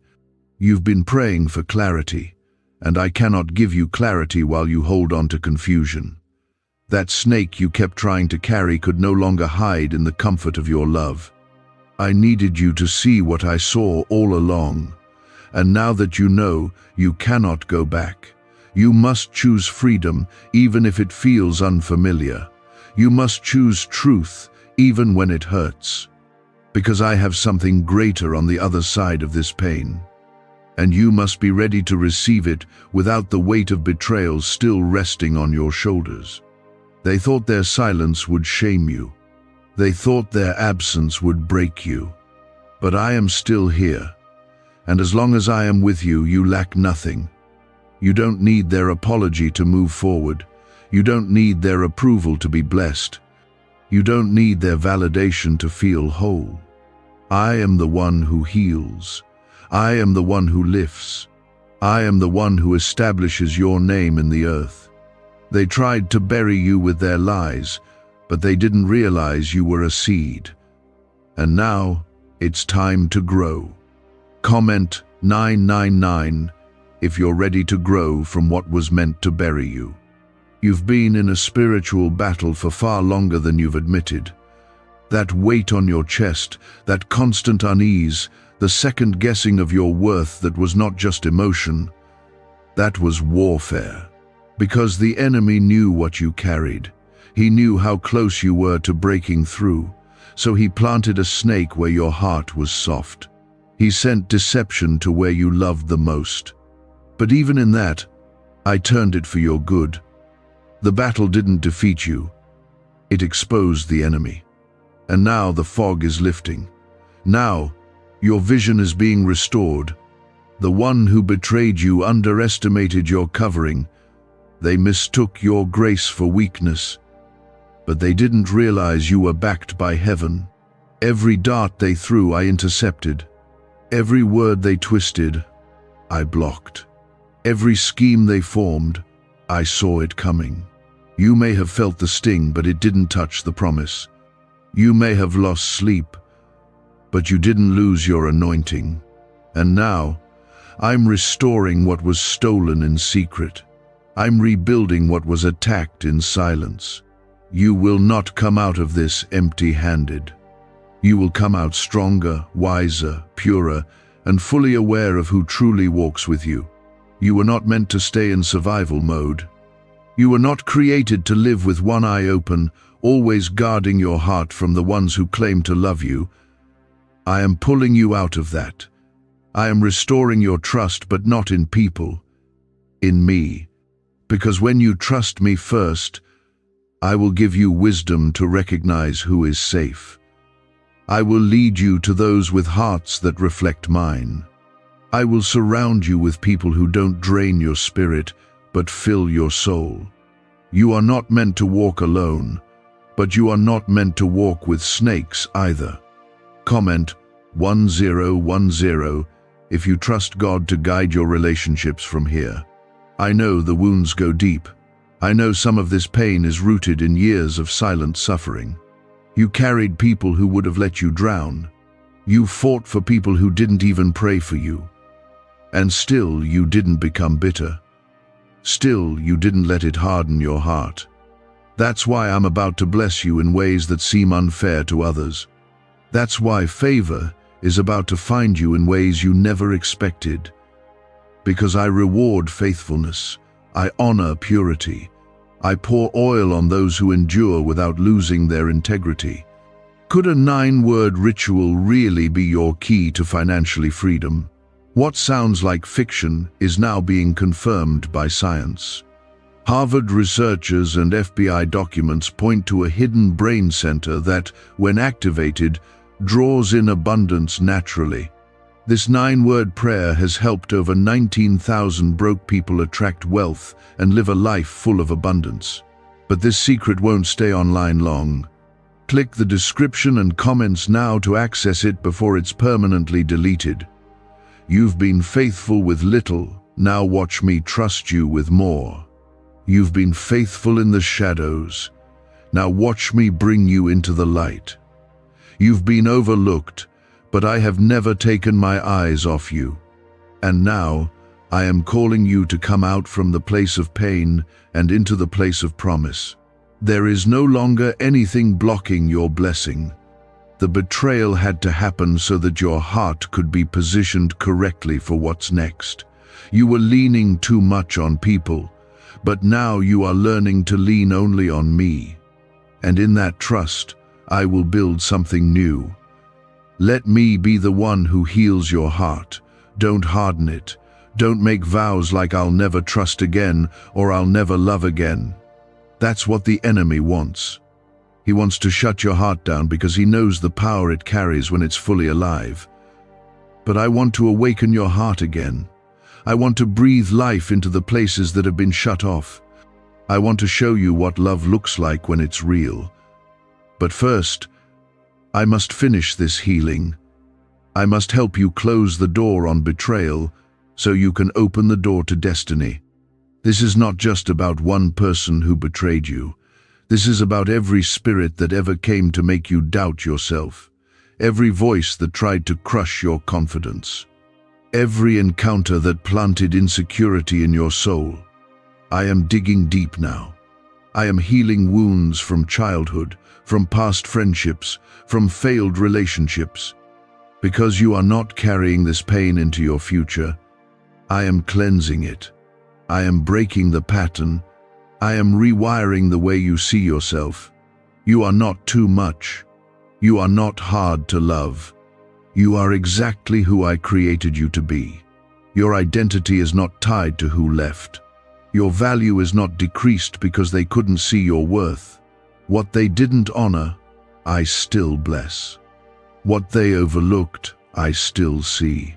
You've been praying for clarity, and I cannot give you clarity while you hold on to confusion. That snake you kept trying to carry could no longer hide in the comfort of your love. I needed you to see what I saw all along, and now that you know, you cannot go back. You must choose freedom, even if it feels unfamiliar. You must choose truth, even when it hurts. Because I have something greater on the other side of this pain. And you must be ready to receive it without the weight of betrayal still resting on your shoulders. They thought their silence would shame you. They thought their absence would break you. But I am still here. And as long as I am with you, you lack nothing. You don't need their apology to move forward. You don't need their approval to be blessed. You don't need their validation to feel whole. I am the one who heals. I am the one who lifts. I am the one who establishes your name in the earth. They tried to bury you with their lies, but they didn't realize you were a seed. And now, it's time to grow. Comment 999 if you're ready to grow from what was meant to bury you. You've been in a spiritual battle for far longer than you've admitted. That weight on your chest, that constant unease, the second guessing of your worth that was not just emotion, that was warfare. Because the enemy knew what you carried. He knew how close you were to breaking through, so he planted a snake where your heart was soft. He sent deception to where you loved the most. But even in that, I turned it for your good. The battle didn't defeat you. It exposed the enemy. And now the fog is lifting. Now, your vision is being restored. The one who betrayed you underestimated your covering. They mistook your grace for weakness. But they didn't realize you were backed by heaven. Every dart they threw, I intercepted. Every word they twisted, I blocked. Every scheme they formed, I saw it coming. You may have felt the sting, but it didn't touch the promise. You may have lost sleep, but you didn't lose your anointing. And now, I'm restoring what was stolen in secret. I'm rebuilding what was attacked in silence. You will not come out of this empty-handed. You will come out stronger, wiser, purer, and fully aware of who truly walks with you. You were not meant to stay in survival mode. You were not created to live with one eye open, always guarding your heart from the ones who claim to love you. I am pulling you out of that. I am restoring your trust, but not in people, in me. Because when you trust me first, I will give you wisdom to recognize who is safe. I will lead you to those with hearts that reflect mine. I will surround you with people who don't drain your spirit, but fill your soul. You are not meant to walk alone, but you are not meant to walk with snakes either. Comment 1010 if you trust God to guide your relationships from here. I know the wounds go deep. I know some of this pain is rooted in years of silent suffering. You carried people who would have let you drown. You fought for people who didn't even pray for you. And still you didn't become bitter. Still you didn't let it harden your heart. That's why I'm about to bless you in ways that seem unfair to others. That's why favor is about to find you in ways you never expected. Because I reward faithfulness. I honor purity. I pour oil on those who endure without losing their integrity. Could a 9-word ritual really be your key to financially freedom? What sounds like fiction is now being confirmed by science. Harvard researchers and FBI documents point to a hidden brain center that, when activated, draws in abundance naturally. This 9-word prayer has helped over 19,000 broke people attract wealth and live a life full of abundance. But this secret won't stay online long. Click the description and comments now to access it before it's permanently deleted. You've been faithful with little, now watch me trust you with more. You've been faithful in the shadows, now watch me bring you into the light. You've been overlooked, but I have never taken my eyes off you. And now, I am calling you to come out from the place of pain and into the place of promise. There is no longer anything blocking your blessing. The betrayal had to happen so that your heart could be positioned correctly for what's next. You were leaning too much on people, but now you are learning to lean only on me. And in that trust, I will build something new. Let me be the one who heals your heart. Don't harden it. Don't make vows like I'll never trust again or I'll never love again. That's what the enemy wants. He wants to shut your heart down because he knows the power it carries when it's fully alive. But I want to awaken your heart again. I want to breathe life into the places that have been shut off. I want to show you what love looks like when it's real. But first, I must finish this healing. I must help you close the door on betrayal so you can open the door to destiny. This is not just about one person who betrayed you. This is about every spirit that ever came to make you doubt yourself. Every voice that tried to crush your confidence. Every encounter that planted insecurity in your soul. I am digging deep now. I am healing wounds from childhood, from past friendships, from failed relationships. Because you are not carrying this pain into your future, I am cleansing it. I am breaking the pattern. I am rewiring the way you see yourself. You are not too much. You are not hard to love. You are exactly who I created you to be. Your identity is not tied to who left. Your value is not decreased because they couldn't see your worth. What they didn't honor, I still bless. What they overlooked, I still see.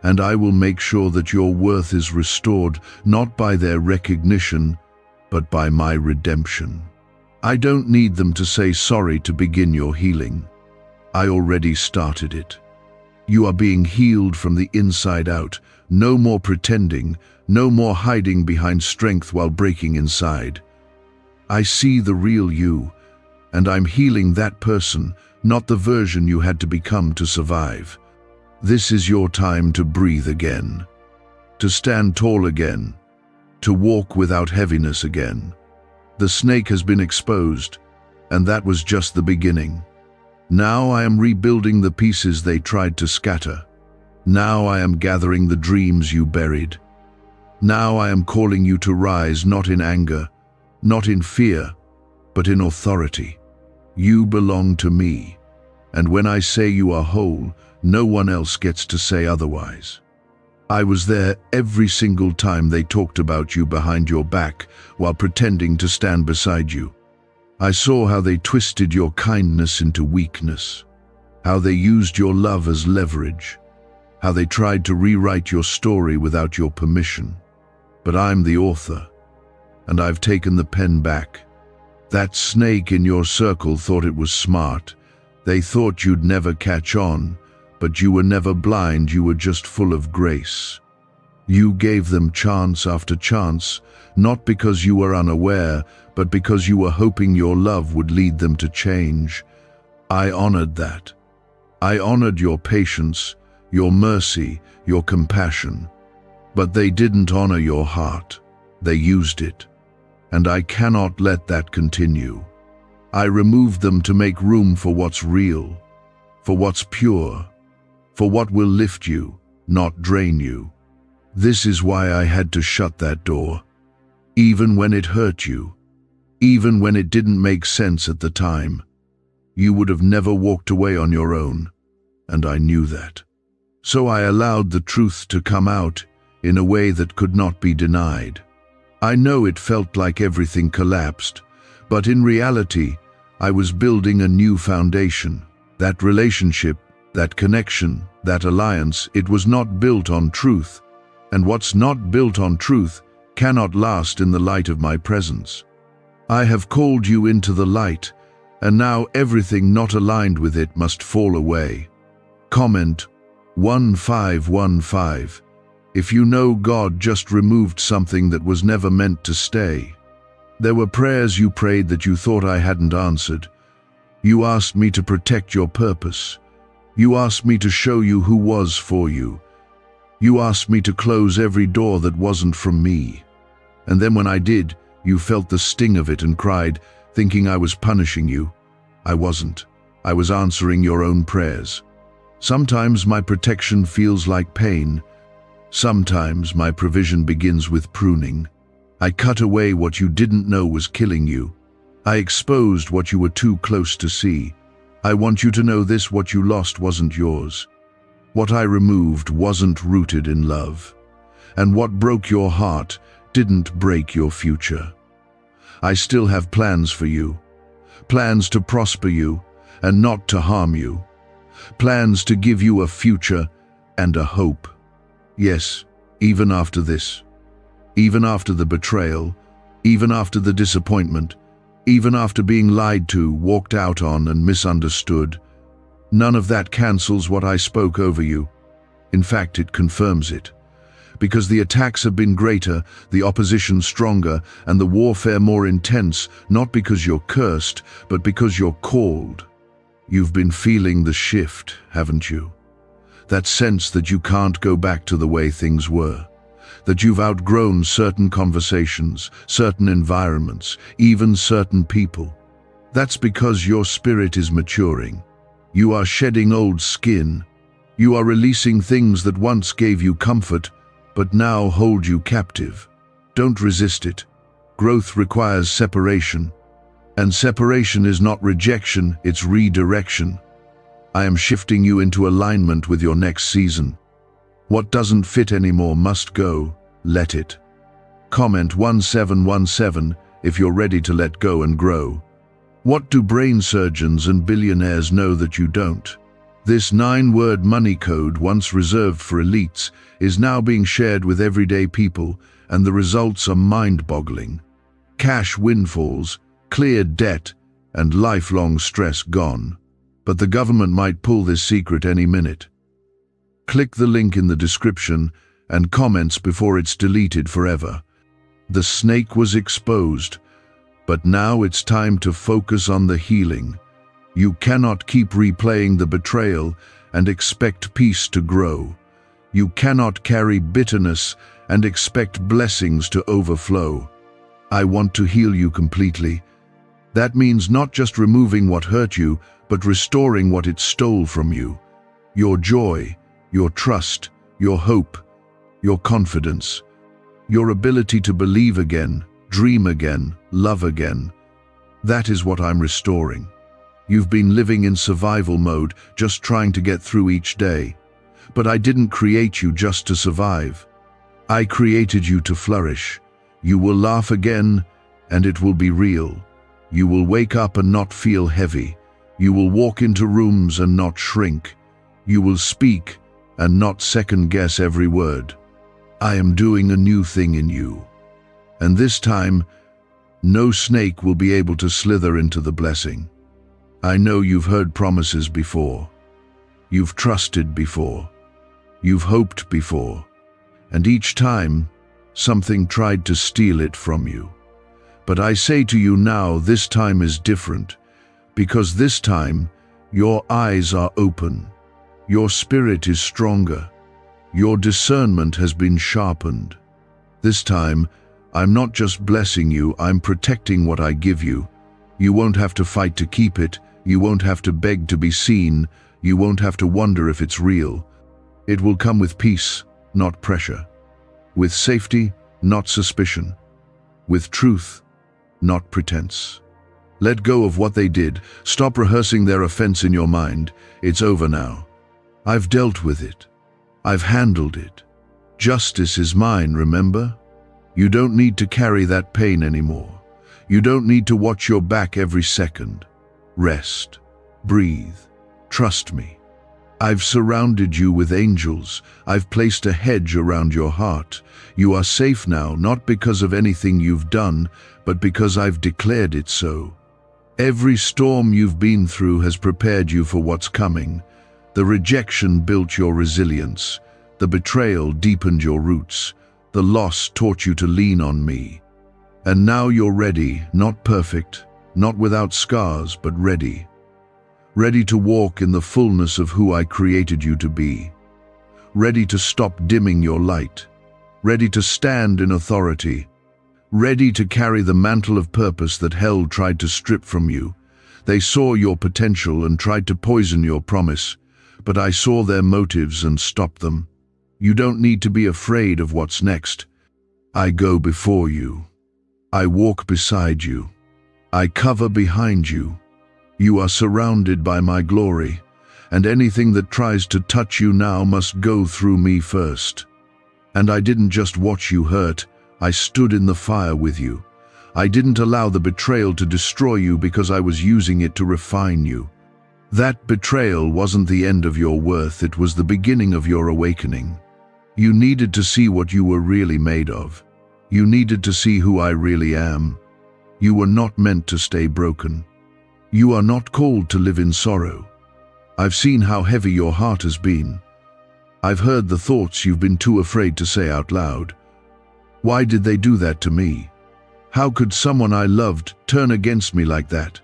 And I will make sure that your worth is restored, not by their recognition, but by my redemption. I don't need them to say sorry to begin your healing. I already started it. You are being healed from the inside out. No more pretending, no more hiding behind strength while breaking inside. I see the real you, and I'm healing that person, not the version you had to become to survive. This is your time to breathe again, to stand tall again, to walk without heaviness again. The snake has been exposed, and that was just the beginning. Now I am rebuilding the pieces they tried to scatter. Now I am gathering the dreams you buried. Now I am calling you to rise, not in anger, not in fear, but in authority. You belong to me, and when I say you are whole, no one else gets to say otherwise. I was there every single time they talked about you behind your back while pretending to stand beside you. I saw how they twisted your kindness into weakness, how they used your love as leverage, how they tried to rewrite your story without your permission. But I'm the author, and I've taken the pen back. That snake in your circle thought it was smart. They thought you'd never catch on, but you were never blind, you were just full of grace. You gave them chance after chance, not because you were unaware, but because you were hoping your love would lead them to change. I honored that. I honored your patience, your mercy, your compassion. But they didn't honor your heart. They used it. And I cannot let that continue. I removed them to make room for what's real, for what's pure, for what will lift you, not drain you. This is why I had to shut that door. Even when it hurt you, even when it didn't make sense at the time, you would have never walked away on your own, and I knew that. So I allowed the truth to come out in a way that could not be denied. I know it felt like everything collapsed, but in reality, I was building a new foundation. That relationship, that connection, that alliance, it was not built on truth, and what's not built on truth cannot last in the light of my presence. I have called you into the light, and now everything not aligned with it must fall away. Comment 1515. If you know God just removed something that was never meant to stay. There were prayers you prayed that you thought I hadn't answered. You asked me to protect your purpose. You asked me to show you who was for you. You asked me to close every door that wasn't from me. And then when I did, you felt the sting of it and cried, thinking I was punishing you. I wasn't. I was answering your own prayers. Sometimes my protection feels like pain. Sometimes my provision begins with pruning. I cut away what you didn't know was killing you. I exposed what you were too close to see. I want you to know this: what you lost wasn't yours. What I removed wasn't rooted in love. And what broke your heart didn't break your future. I still have plans for you. Plans to prosper you and not to harm you. Plans to give you a future and a hope. Yes, even after this. Even after the betrayal. Even after the disappointment. Even after being lied to, walked out on, and misunderstood. None of that cancels what I spoke over you. In fact, it confirms it. Because the attacks have been greater, the opposition stronger, and the warfare more intense, not because you're cursed, but because you're called. You've been feeling the shift, haven't you? That sense that you can't go back to the way things were. That you've outgrown certain conversations, certain environments, even certain people. That's because your spirit is maturing. You are shedding old skin. You are releasing things that once gave you comfort, but now hold you captive. Don't resist it. Growth requires separation. And separation is not rejection, it's redirection. I am shifting you into alignment with your next season. What doesn't fit anymore must go. Let it. Comment 1717 if you're ready to let go and grow. What do brain surgeons and billionaires know that you don't? This 9-word money code, once reserved for elites, is now being shared with everyday people, and the results are mind-boggling. Cash windfalls, cleared debt, and lifelong stress gone. But the government might pull this secret any minute. Click the link in the description and comments before it's deleted forever. The snake was exposed, but now it's time to focus on the healing. You cannot keep replaying the betrayal and expect peace to grow. You cannot carry bitterness and expect blessings to overflow. I want to heal you completely. That means not just removing what hurt you, but restoring what it stole from you. Your joy, your trust, your hope, your confidence, your ability to believe again, dream again, love again. That is what I'm restoring. You've been living in survival mode, just trying to get through each day. But I didn't create you just to survive. I created you to flourish. You will laugh again, and it will be real. You will wake up and not feel heavy. You will walk into rooms and not shrink. You will speak and not second-guess every word. I am doing a new thing in you. And this time, no snake will be able to slither into the blessing. I know you've heard promises before. You've trusted before. You've hoped before. And each time, something tried to steal it from you. But I say to you now, this time is different, because this time, your eyes are open. Your spirit is stronger. Your discernment has been sharpened. This time, I'm not just blessing you, I'm protecting what I give you. You won't have to fight to keep it. You won't have to beg to be seen. You won't have to wonder if it's real. It will come with peace, not pressure. With safety, not suspicion. With truth, not pretense. Let go of what they did. Stop rehearsing their offense in your mind. It's over now. I've dealt with it. I've handled it. Justice is mine, remember? You don't need to carry that pain anymore. You don't need to watch your back every second. Rest. Breathe. Trust me. I've surrounded you with angels. I've placed a hedge around your heart. You are safe now, not because of anything you've done, but because I've declared it so. Every storm you've been through has prepared you for what's coming. The rejection built your resilience. The betrayal deepened your roots. The loss taught you to lean on me. And now you're ready, not perfect, not without scars, but ready. Ready to walk in the fullness of who I created you to be. Ready to stop dimming your light. Ready to stand in authority. Ready to carry the mantle of purpose that hell tried to strip from you. They saw your potential and tried to poison your promise, but I saw their motives and stopped them. You don't need to be afraid of what's next. I go before you. I walk beside you. I cover behind you. You are surrounded by my glory, and anything that tries to touch you now must go through me first. And I didn't just watch you hurt, I stood in the fire with you. I didn't allow the betrayal to destroy you because I was using it to refine you. That betrayal wasn't the end of your worth, it was the beginning of your awakening. You needed to see what you were really made of. You needed to see who I really am. You were not meant to stay broken. You are not called to live in sorrow. I've seen how heavy your heart has been. I've heard the thoughts you've been too afraid to say out loud. Why did they do that to me? How could someone I loved turn against me like that?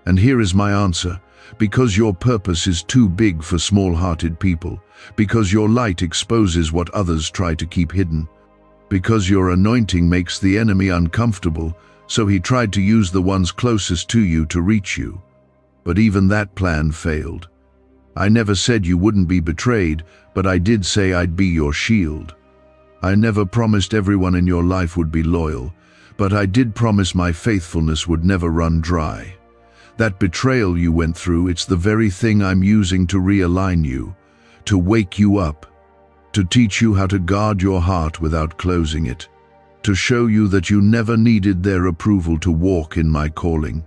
And here is my answer. Because your purpose is too big for small-hearted people. Because your light exposes what others try to keep hidden. Because your anointing makes the enemy uncomfortable, so he tried to use the ones closest to you to reach you. But even that plan failed. I never said you wouldn't be betrayed, but I did say I'd be your shield. I never promised everyone in your life would be loyal, but I did promise my faithfulness would never run dry. That betrayal you went through, it's the very thing I'm using to realign you, to wake you up, to teach you how to guard your heart without closing it, to show you that you never needed their approval to walk in my calling.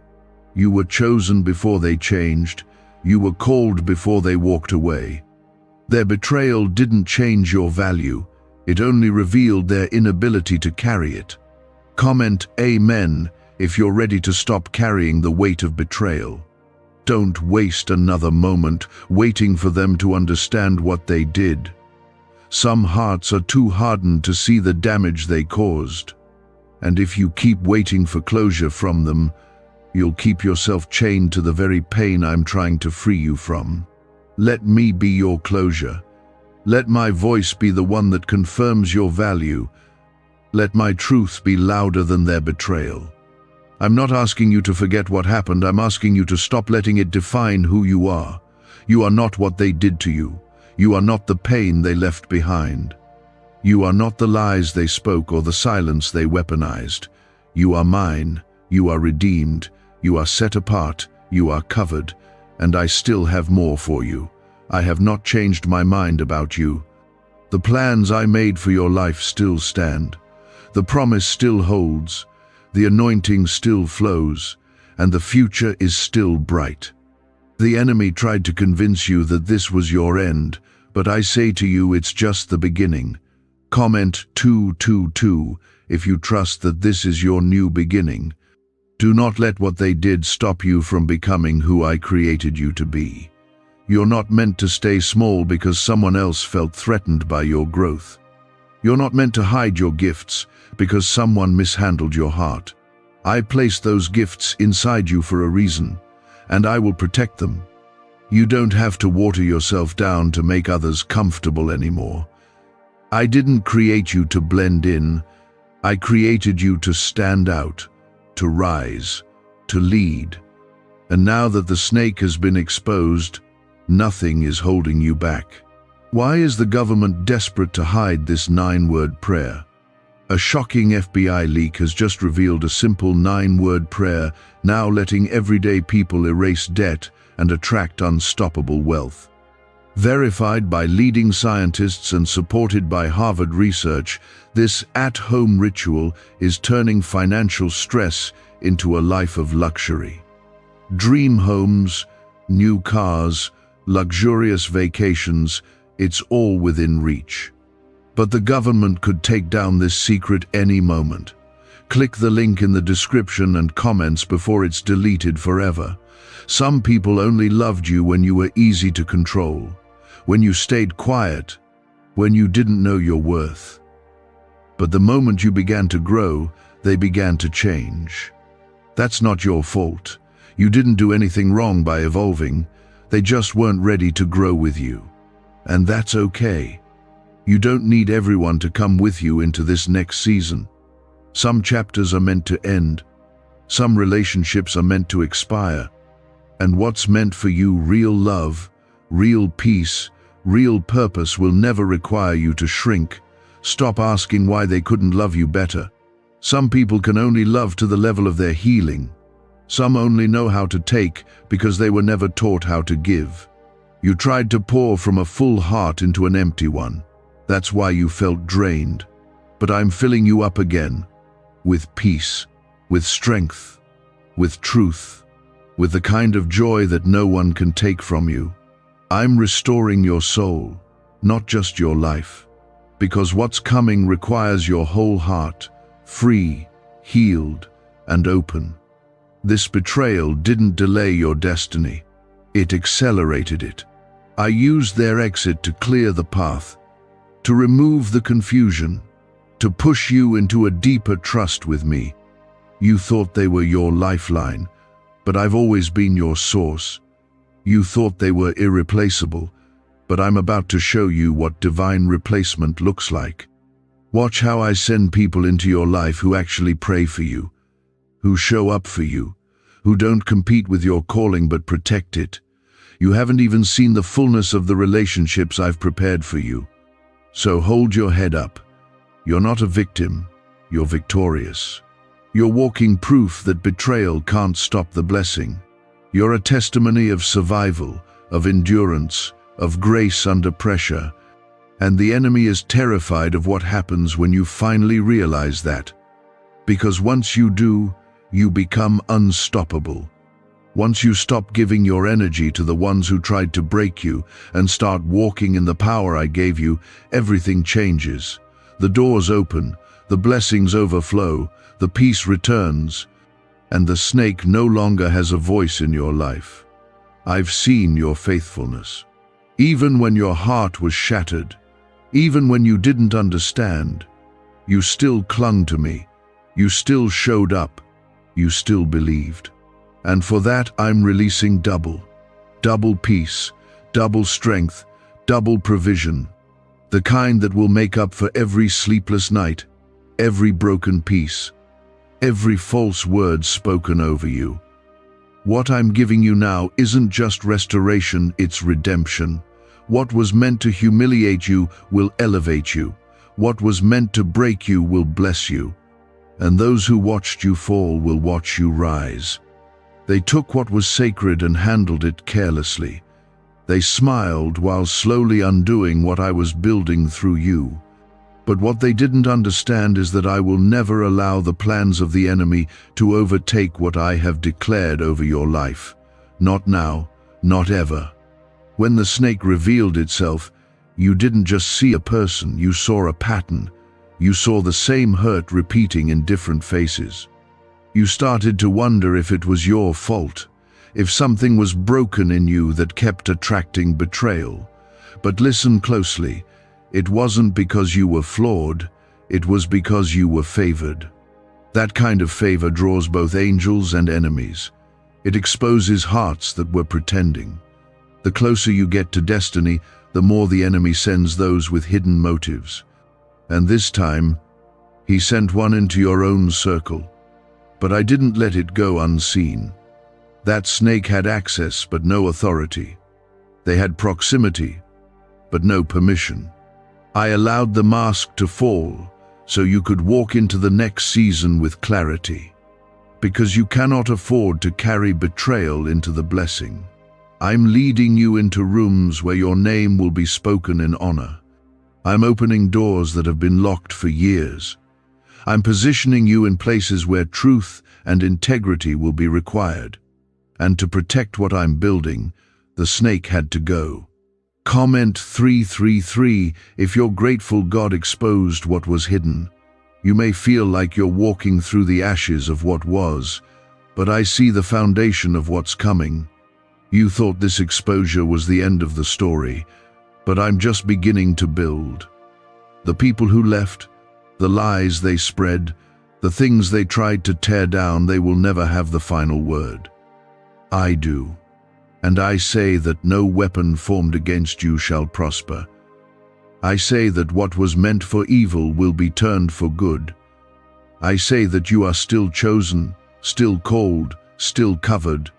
You were chosen before they changed. You were called before they walked away. Their betrayal didn't change your value. It only revealed their inability to carry it. Comment Amen if you're ready to stop carrying the weight of betrayal. Don't waste another moment waiting for them to understand what they did. Some hearts are too hardened to see the damage they caused. And if you keep waiting for closure from them, you'll keep yourself chained to the very pain I'm trying to free you from. Let me be your closure. Let my voice be the one that confirms your value. Let my truth be louder than their betrayal. I'm not asking you to forget what happened. I'm asking you to stop letting it define who you are. You are not what they did to you. You are not the pain they left behind. You are not the lies they spoke or the silence they weaponized. You are mine. You are redeemed. You are set apart. You are covered. And I still have more for you. I have not changed my mind about you. The plans I made for your life still stand. The promise still holds. The anointing still flows. And the future is still bright. The enemy tried to convince you that this was your end, but I say to you it's just the beginning. Comment 222 if you trust that this is your new beginning. Do not let what they did stop you from becoming who I created you to be. You're not meant to stay small because someone else felt threatened by your growth. You're not meant to hide your gifts because someone mishandled your heart. I placed those gifts inside you for a reason, and I will protect them. You don't have to water yourself down to make others comfortable anymore. I didn't create you to blend in. I created you to stand out, to rise, to lead. And now that the snake has been exposed, nothing is holding you back. Why is the government desperate to hide this 9-word prayer? A shocking FBI leak has just revealed a simple 9-word prayer now letting everyday people erase debt and attract unstoppable wealth. Verified by leading scientists and supported by Harvard research, this at-home ritual is turning financial stress into a life of luxury. Dream homes, new cars, luxurious vacations, it's all within reach. But the government could take down this secret any moment. Click the link in the description and comments before it's deleted forever. Some people only loved you when you were easy to control, when you stayed quiet, when you didn't know your worth. But the moment you began to grow, they began to change. That's not your fault. You didn't do anything wrong by evolving. They just weren't ready to grow with you. And that's okay. You don't need everyone to come with you into this next season. Some chapters are meant to end. Some relationships are meant to expire. And what's meant for you, real love, real peace, real purpose, will never require you to shrink. Stop asking why they couldn't love you better. Some people can only love to the level of their healing. Some only know how to take because they were never taught how to give. You tried to pour from a full heart into an empty one. That's why you felt drained. But I'm filling you up again, with peace, with strength, with truth, with the kind of joy that no one can take from you. I'm restoring your soul, not just your life, because what's coming requires your whole heart, free, healed, and open. This betrayal didn't delay your destiny. It accelerated it. I used their exit to clear the path, to remove the confusion, to push you into a deeper trust with me. You thought they were your lifeline, but I've always been your source. You thought they were irreplaceable, but I'm about to show you what divine replacement looks like. Watch how I send people into your life who actually pray for you, who show up for you, who don't compete with your calling but protect it. You haven't even seen the fullness of the relationships I've prepared for you. So hold your head up. You're not a victim, you're victorious. You're walking proof that betrayal can't stop the blessing. You're a testimony of survival, of endurance, of grace under pressure, and the enemy is terrified of what happens when you finally realize that. Because once you do, you become unstoppable. Once you stop giving your energy to the ones who tried to break you and start walking in the power I gave you, everything changes. The doors open, the blessings overflow, the peace returns, and the snake no longer has a voice in your life. I've seen your faithfulness. Even when your heart was shattered, even when you didn't understand, you still clung to me, you still showed up, you still believed. And for that I'm releasing double peace, double strength, double provision, the kind that will make up for every sleepless night, every broken piece, every false word spoken over you. What I'm giving you now isn't just restoration, it's redemption. What was meant to humiliate you will elevate you. What was meant to break you will bless you. And those who watched you fall will watch you rise. They took what was sacred and handled it carelessly. They smiled while slowly undoing what I was building through you. But what they didn't understand is that I will never allow the plans of the enemy to overtake what I have declared over your life. Not now, not ever. When the snake revealed itself, you didn't just see a person, you saw a pattern. You saw the same hurt repeating in different faces. You started to wonder if it was your fault, if something was broken in you that kept attracting betrayal. But listen closely. It wasn't because you were flawed, it was because you were favored. That kind of favor draws both angels and enemies. It exposes hearts that were pretending. The closer you get to destiny, the more the enemy sends those with hidden motives. And this time, he sent one into your own circle. But I didn't let it go unseen. That snake had access but no authority. They had proximity, but no permission. I allowed the mask to fall so you could walk into the next season with clarity. Because you cannot afford to carry betrayal into the blessing. I'm leading you into rooms where your name will be spoken in honor. I'm opening doors that have been locked for years. I'm positioning you in places where truth and integrity will be required. And to protect what I'm building, the snake had to go. Comment 333 if you're grateful God exposed what was hidden. You may feel like you're walking through the ashes of what was, but I see the foundation of what's coming. You thought this exposure was the end of the story, but I'm just beginning to build. The people who left, the lies they spread, the things they tried to tear down, they will never have the final word. I do. And I say that no weapon formed against you shall prosper. I say that what was meant for evil will be turned for good. I say that you are still chosen, still called, still covered.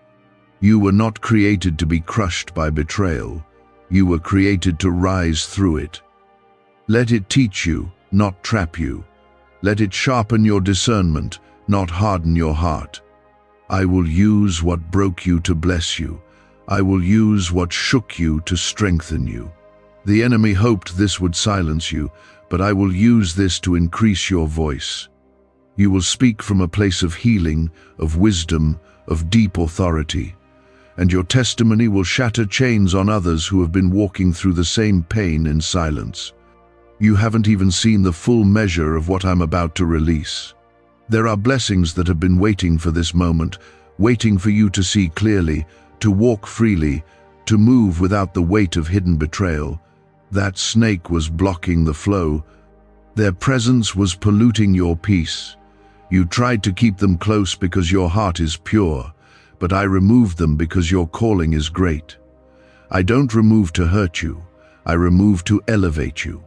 You were not created to be crushed by betrayal. You were created to rise through it. Let it teach you, not trap you. Let it sharpen your discernment, not harden your heart. I will use what broke you to bless you. I will use what shook you to strengthen you. The enemy hoped this would silence you, but I will use this to increase your voice. You will speak from a place of healing, of wisdom, of deep authority. And your testimony will shatter chains on others who have been walking through the same pain in silence. You haven't even seen the full measure of what I'm about to release. There are blessings that have been waiting for this moment, waiting for you to see clearly, to walk freely, to move without the weight of hidden betrayal. That snake was blocking the flow. Their presence was polluting your peace. You tried to keep them close because your heart is pure, but I removed them because your calling is great. I don't remove to hurt you, I remove to elevate you.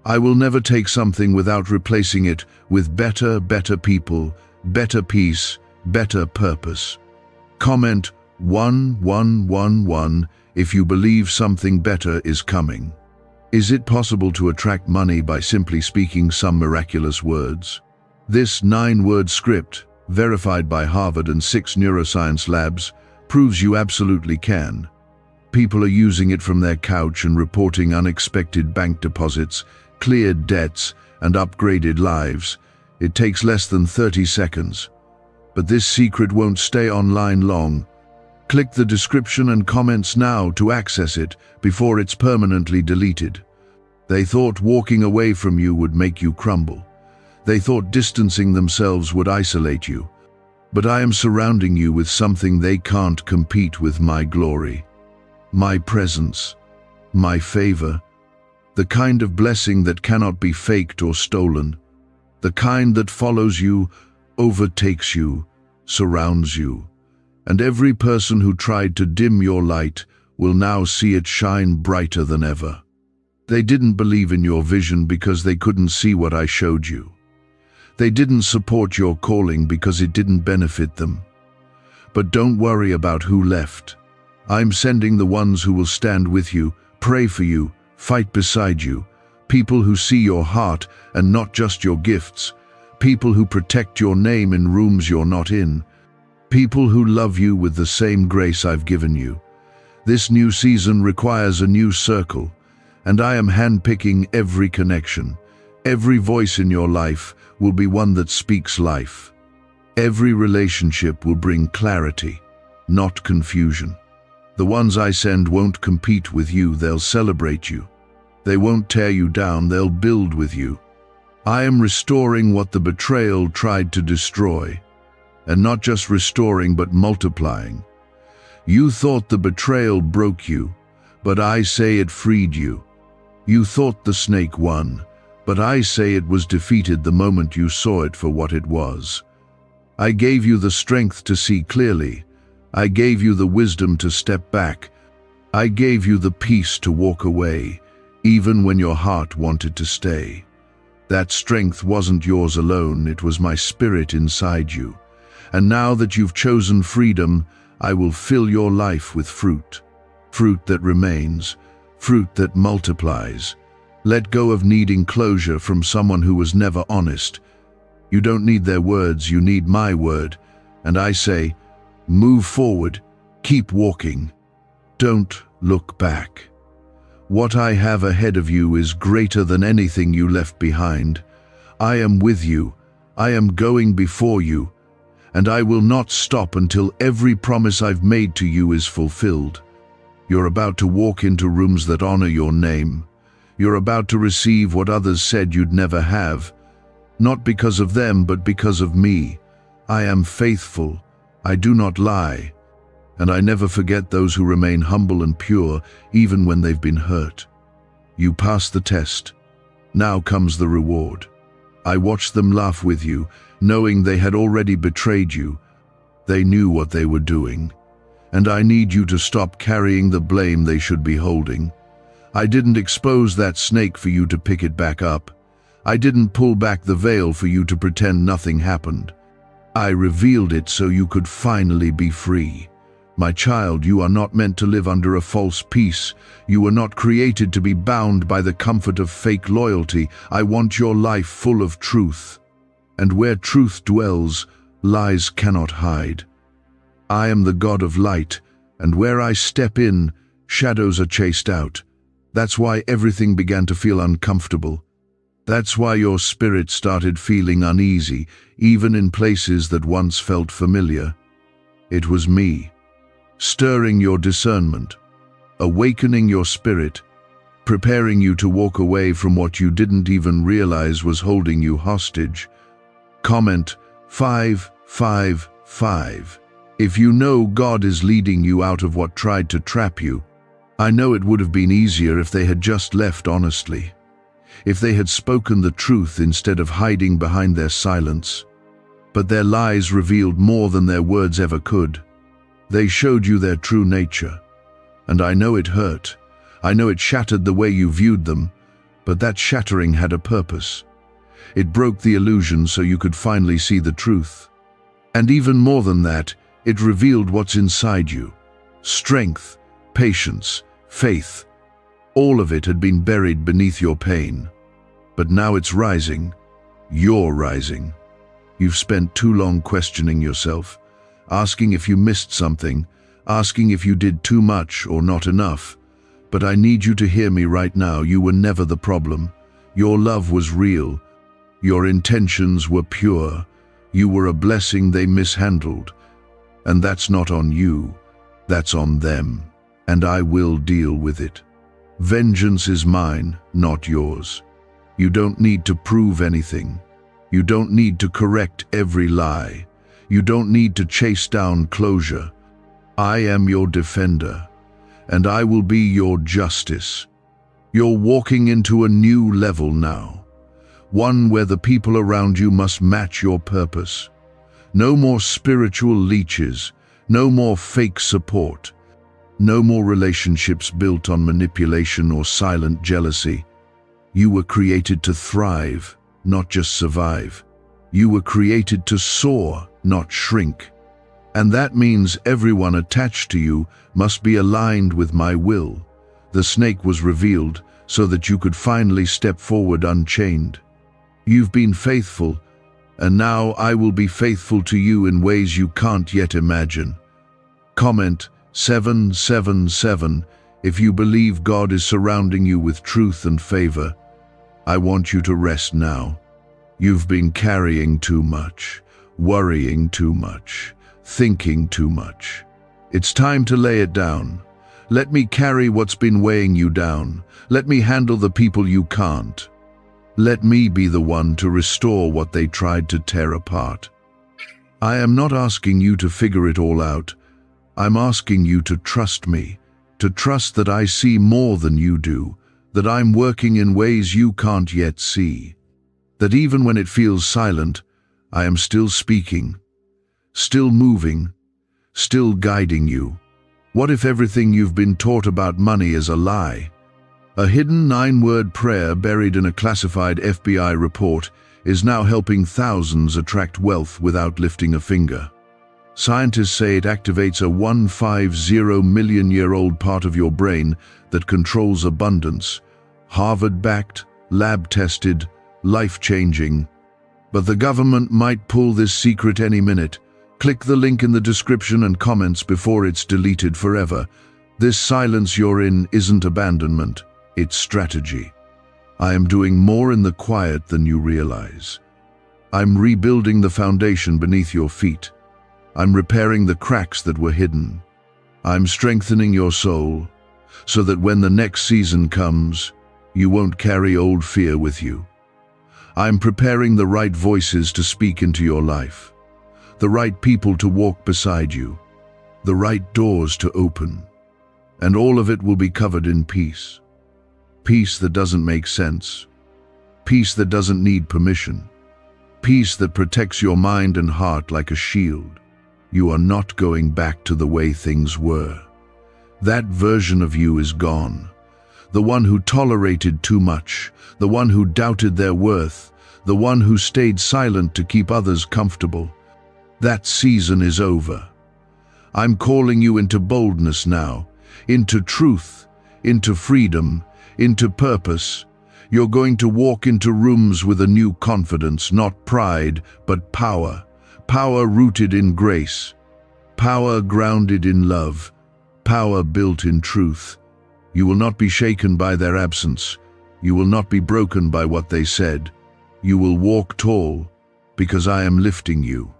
I will never take something without replacing it with better people, better peace, better purpose. Comment 1111 if you believe something better is coming. Is it possible to attract money by simply speaking some miraculous words? This 9-word script, verified by Harvard and 6 neuroscience labs, proves you absolutely can. People are using it from their couch and reporting unexpected bank deposits, cleared debts, and upgraded lives. It takes less than 30 seconds. But this secret won't stay online long. Click the description and comments now to access it before it's permanently deleted. They thought walking away from you would make you crumble. They thought distancing themselves would isolate you. But I am surrounding you with something they can't compete with: my glory, my presence, my favor, the kind of blessing that cannot be faked or stolen, the kind that follows you, overtakes you, surrounds you. And every person who tried to dim your light will now see it shine brighter than ever. They didn't believe in your vision because they couldn't see what I showed you. They didn't support your calling because it didn't benefit them. But don't worry about who left. I'm sending the ones who will stand with you, pray for you, fight beside you, people who see your heart and not just your gifts, people who protect your name in rooms you're not in, people who love you with the same grace I've given you. This new season requires a new circle, and I am handpicking every connection. Every voice in your life will be one that speaks life. Every relationship will bring clarity, not confusion. The ones I send won't compete with you, they'll celebrate you. They won't tear you down, they'll build with you. I am restoring what the betrayal tried to destroy, and not just restoring but multiplying. You thought the betrayal broke you, but I say it freed you. You thought the snake won, but I say it was defeated the moment you saw it for what it was. I gave you the strength to see clearly. I gave you the wisdom to step back. I gave you the peace to walk away, even when your heart wanted to stay. That strength wasn't yours alone, it was my spirit inside you. And now that you've chosen freedom, I will fill your life with fruit. Fruit that remains, fruit that multiplies. Let go of needing closure from someone who was never honest. You don't need their words, you need my word. And I say, move forward, keep walking. Don't look back. What I have ahead of you is greater than anything you left behind. I am with you, I am going before you, and I will not stop until every promise I've made to you is fulfilled. You're about to walk into rooms that honor your name. You're about to receive what others said you'd never have. Not because of them, but because of me. I am faithful. I do not lie. And I never forget those who remain humble and pure, even when they've been hurt. You passed the test. Now comes the reward. I watched them laugh with you, knowing they had already betrayed you. They knew what they were doing. And I need you to stop carrying the blame they should be holding. I didn't expose that snake for you to pick it back up. I didn't pull back the veil for you to pretend nothing happened. I revealed it so you could finally be free. My child, you are not meant to live under a false peace. You were not created to be bound by the comfort of fake loyalty. I want your life full of truth. And where truth dwells, lies cannot hide. I am the God of light, and where I step in, shadows are chased out. That's why everything began to feel uncomfortable. That's why your spirit started feeling uneasy, even in places that once felt familiar. It was me, stirring your discernment, awakening your spirit, preparing you to walk away from what you didn't even realize was holding you hostage. Comment 555. If you know God is leading you out of what tried to trap you, I know it would have been easier if they had just left honestly. If they had spoken the truth instead of hiding behind their silence. But their lies revealed more than their words ever could. They showed you their true nature. And I know it hurt. I know it shattered the way you viewed them, but that shattering had a purpose. It broke the illusion so you could finally see the truth. And even more than that, it revealed what's inside you. Strength, patience, faith. All of it had been buried beneath your pain. But now it's rising. You're rising. You've spent too long questioning yourself, asking if you missed something, asking if you did too much or not enough. But I need you to hear me right now. You were never the problem. Your love was real. Your intentions were pure. You were a blessing they mishandled. And that's not on you. That's on them. And I will deal with it. Vengeance is mine, not yours. You don't need to prove anything. You don't need to correct every lie. You don't need to chase down closure. I am your defender, and I will be your justice. You're walking into a new level now, one where the people around you must match your purpose. No more spiritual leeches, no more fake support, no more relationships built on manipulation or silent jealousy. You were created to thrive, not just survive. You were created to soar, not shrink. And that means everyone attached to you must be aligned with my will. The snake was revealed so that you could finally step forward unchained. You've been faithful, and now I will be faithful to you in ways you can't yet imagine. Comment 777 if you believe God is surrounding you with truth and favor. I want you to rest now. You've been carrying too much, worrying too much, thinking too much. It's time to lay it down. Let me carry what's been weighing you down. Let me handle the people you can't. Let me be the one to restore what they tried to tear apart. I am not asking you to figure it all out. I'm asking you to trust me, to trust that I see more than you do, that I'm working in ways you can't yet see, that even when it feels silent, I am still speaking, still moving, still guiding you. What if everything you've been taught about money is a lie? A hidden 9-word prayer buried in a classified FBI report is now helping thousands attract wealth without lifting a finger. Scientists say it activates a 150-million-year-old part of your brain that controls abundance. Harvard-backed, lab-tested, life-changing. But the government might pull this secret any minute. Click the link in the description and comments before it's deleted forever. This silence you're in isn't abandonment, it's strategy. I am doing more in the quiet than you realize. I'm rebuilding the foundation beneath your feet. I'm repairing the cracks that were hidden. I'm strengthening your soul so that when the next season comes, you won't carry old fear with you. I'm preparing the right voices to speak into your life, the right people to walk beside you, the right doors to open, and all of it will be covered in peace. Peace that doesn't make sense, peace that doesn't need permission, peace that protects your mind and heart like a shield. You are not going back to the way things were. That version of you is gone. The one who tolerated too much, the one who doubted their worth, the one who stayed silent to keep others comfortable. That season is over. I'm calling you into boldness now, into truth, into freedom, into purpose. You're going to walk into rooms with a new confidence, not pride, but power. Power rooted in grace. Power grounded in love. Power built in truth. You will not be shaken by their absence. You will not be broken by what they said. You will walk tall, because I am lifting you.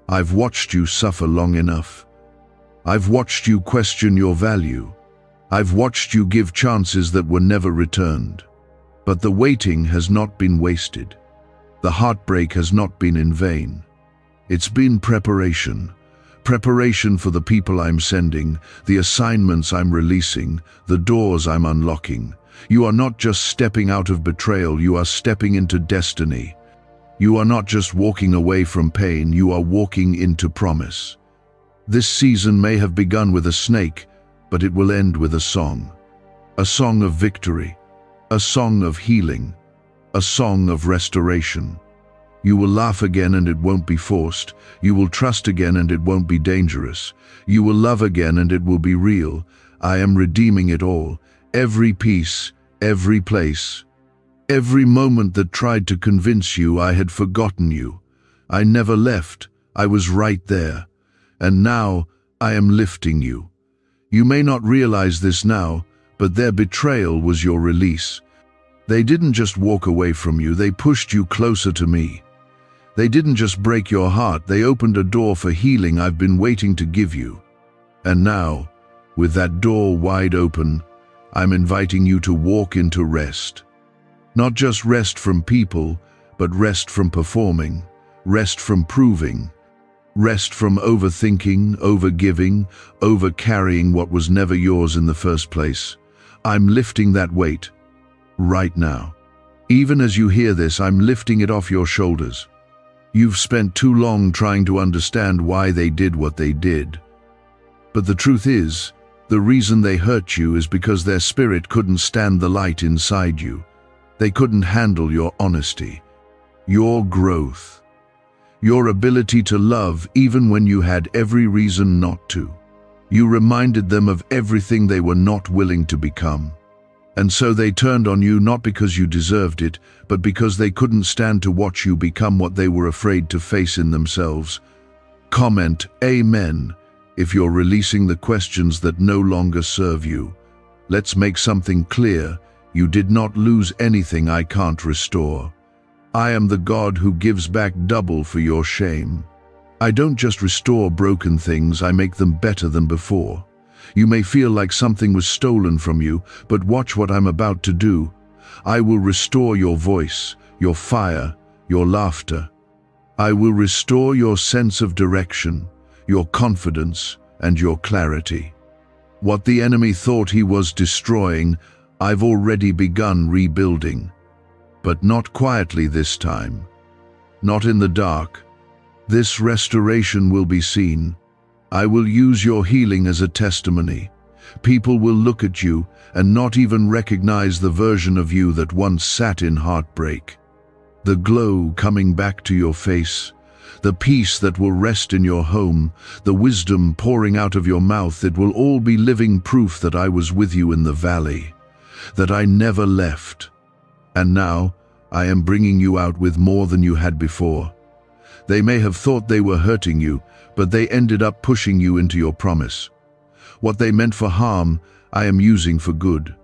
I've watched you suffer long enough. I've watched you question your value. I've watched you give chances that were never returned. But the waiting has not been wasted. The heartbreak has not been in vain. It's been preparation. Preparation for the people I'm sending, the assignments I'm releasing, the doors I'm unlocking. You are not just stepping out of betrayal, you are stepping into destiny. You are not just walking away from pain, you are walking into promise. This season may have begun with a snake, but it will end with a song. A song of victory, a song of healing, a song of restoration. You will laugh again and it won't be forced. You will trust again and it won't be dangerous. You will love again and it will be real. I am redeeming it all. Every piece, every place. Every moment that tried to convince you I had forgotten you. I never left. I was right there. And now I am lifting you. You may not realize this now, but their betrayal was your release. They didn't just walk away from you, they pushed you closer to me. They didn't just break your heart, they opened a door for healing I've been waiting to give you. And now, with that door wide open, I'm inviting you to walk into rest. Not just rest from people, but rest from performing, rest from proving, rest from overthinking, overgiving, overcarrying what was never yours in the first place. I'm lifting that weight right now. Even as you hear this, I'm lifting it off your shoulders. You've spent too long trying to understand why they did what they did. But the truth is, the reason they hurt you is because their spirit couldn't stand the light inside you. They couldn't handle your honesty, your growth, your ability to love even when you had every reason not to. You reminded them of everything they were not willing to become. And so they turned on you not because you deserved it, but because they couldn't stand to watch you become what they were afraid to face in themselves. Comment Amen if you're releasing the questions that no longer serve you. Let's make something clear. You did not lose anything I can't restore. I am the God who gives back double for your shame. I don't just restore broken things, I make them better than before. You may feel like something was stolen from you, but watch what I'm about to do. I will restore your voice, your fire, your laughter. I will restore your sense of direction, your confidence, and your clarity. What the enemy thought he was destroying, I've already begun rebuilding. But not quietly this time. Not in the dark. This restoration will be seen. I will use your healing as a testimony. People will look at you and not even recognize the version of you that once sat in heartbreak. The glow coming back to your face, the peace that will rest in your home, the wisdom pouring out of your mouth, it will all be living proof that I was with you in the valley, that I never left. And now, I am bringing you out with more than you had before. They may have thought they were hurting you, but they ended up pushing you into your promise. What they meant for harm, I am using for good.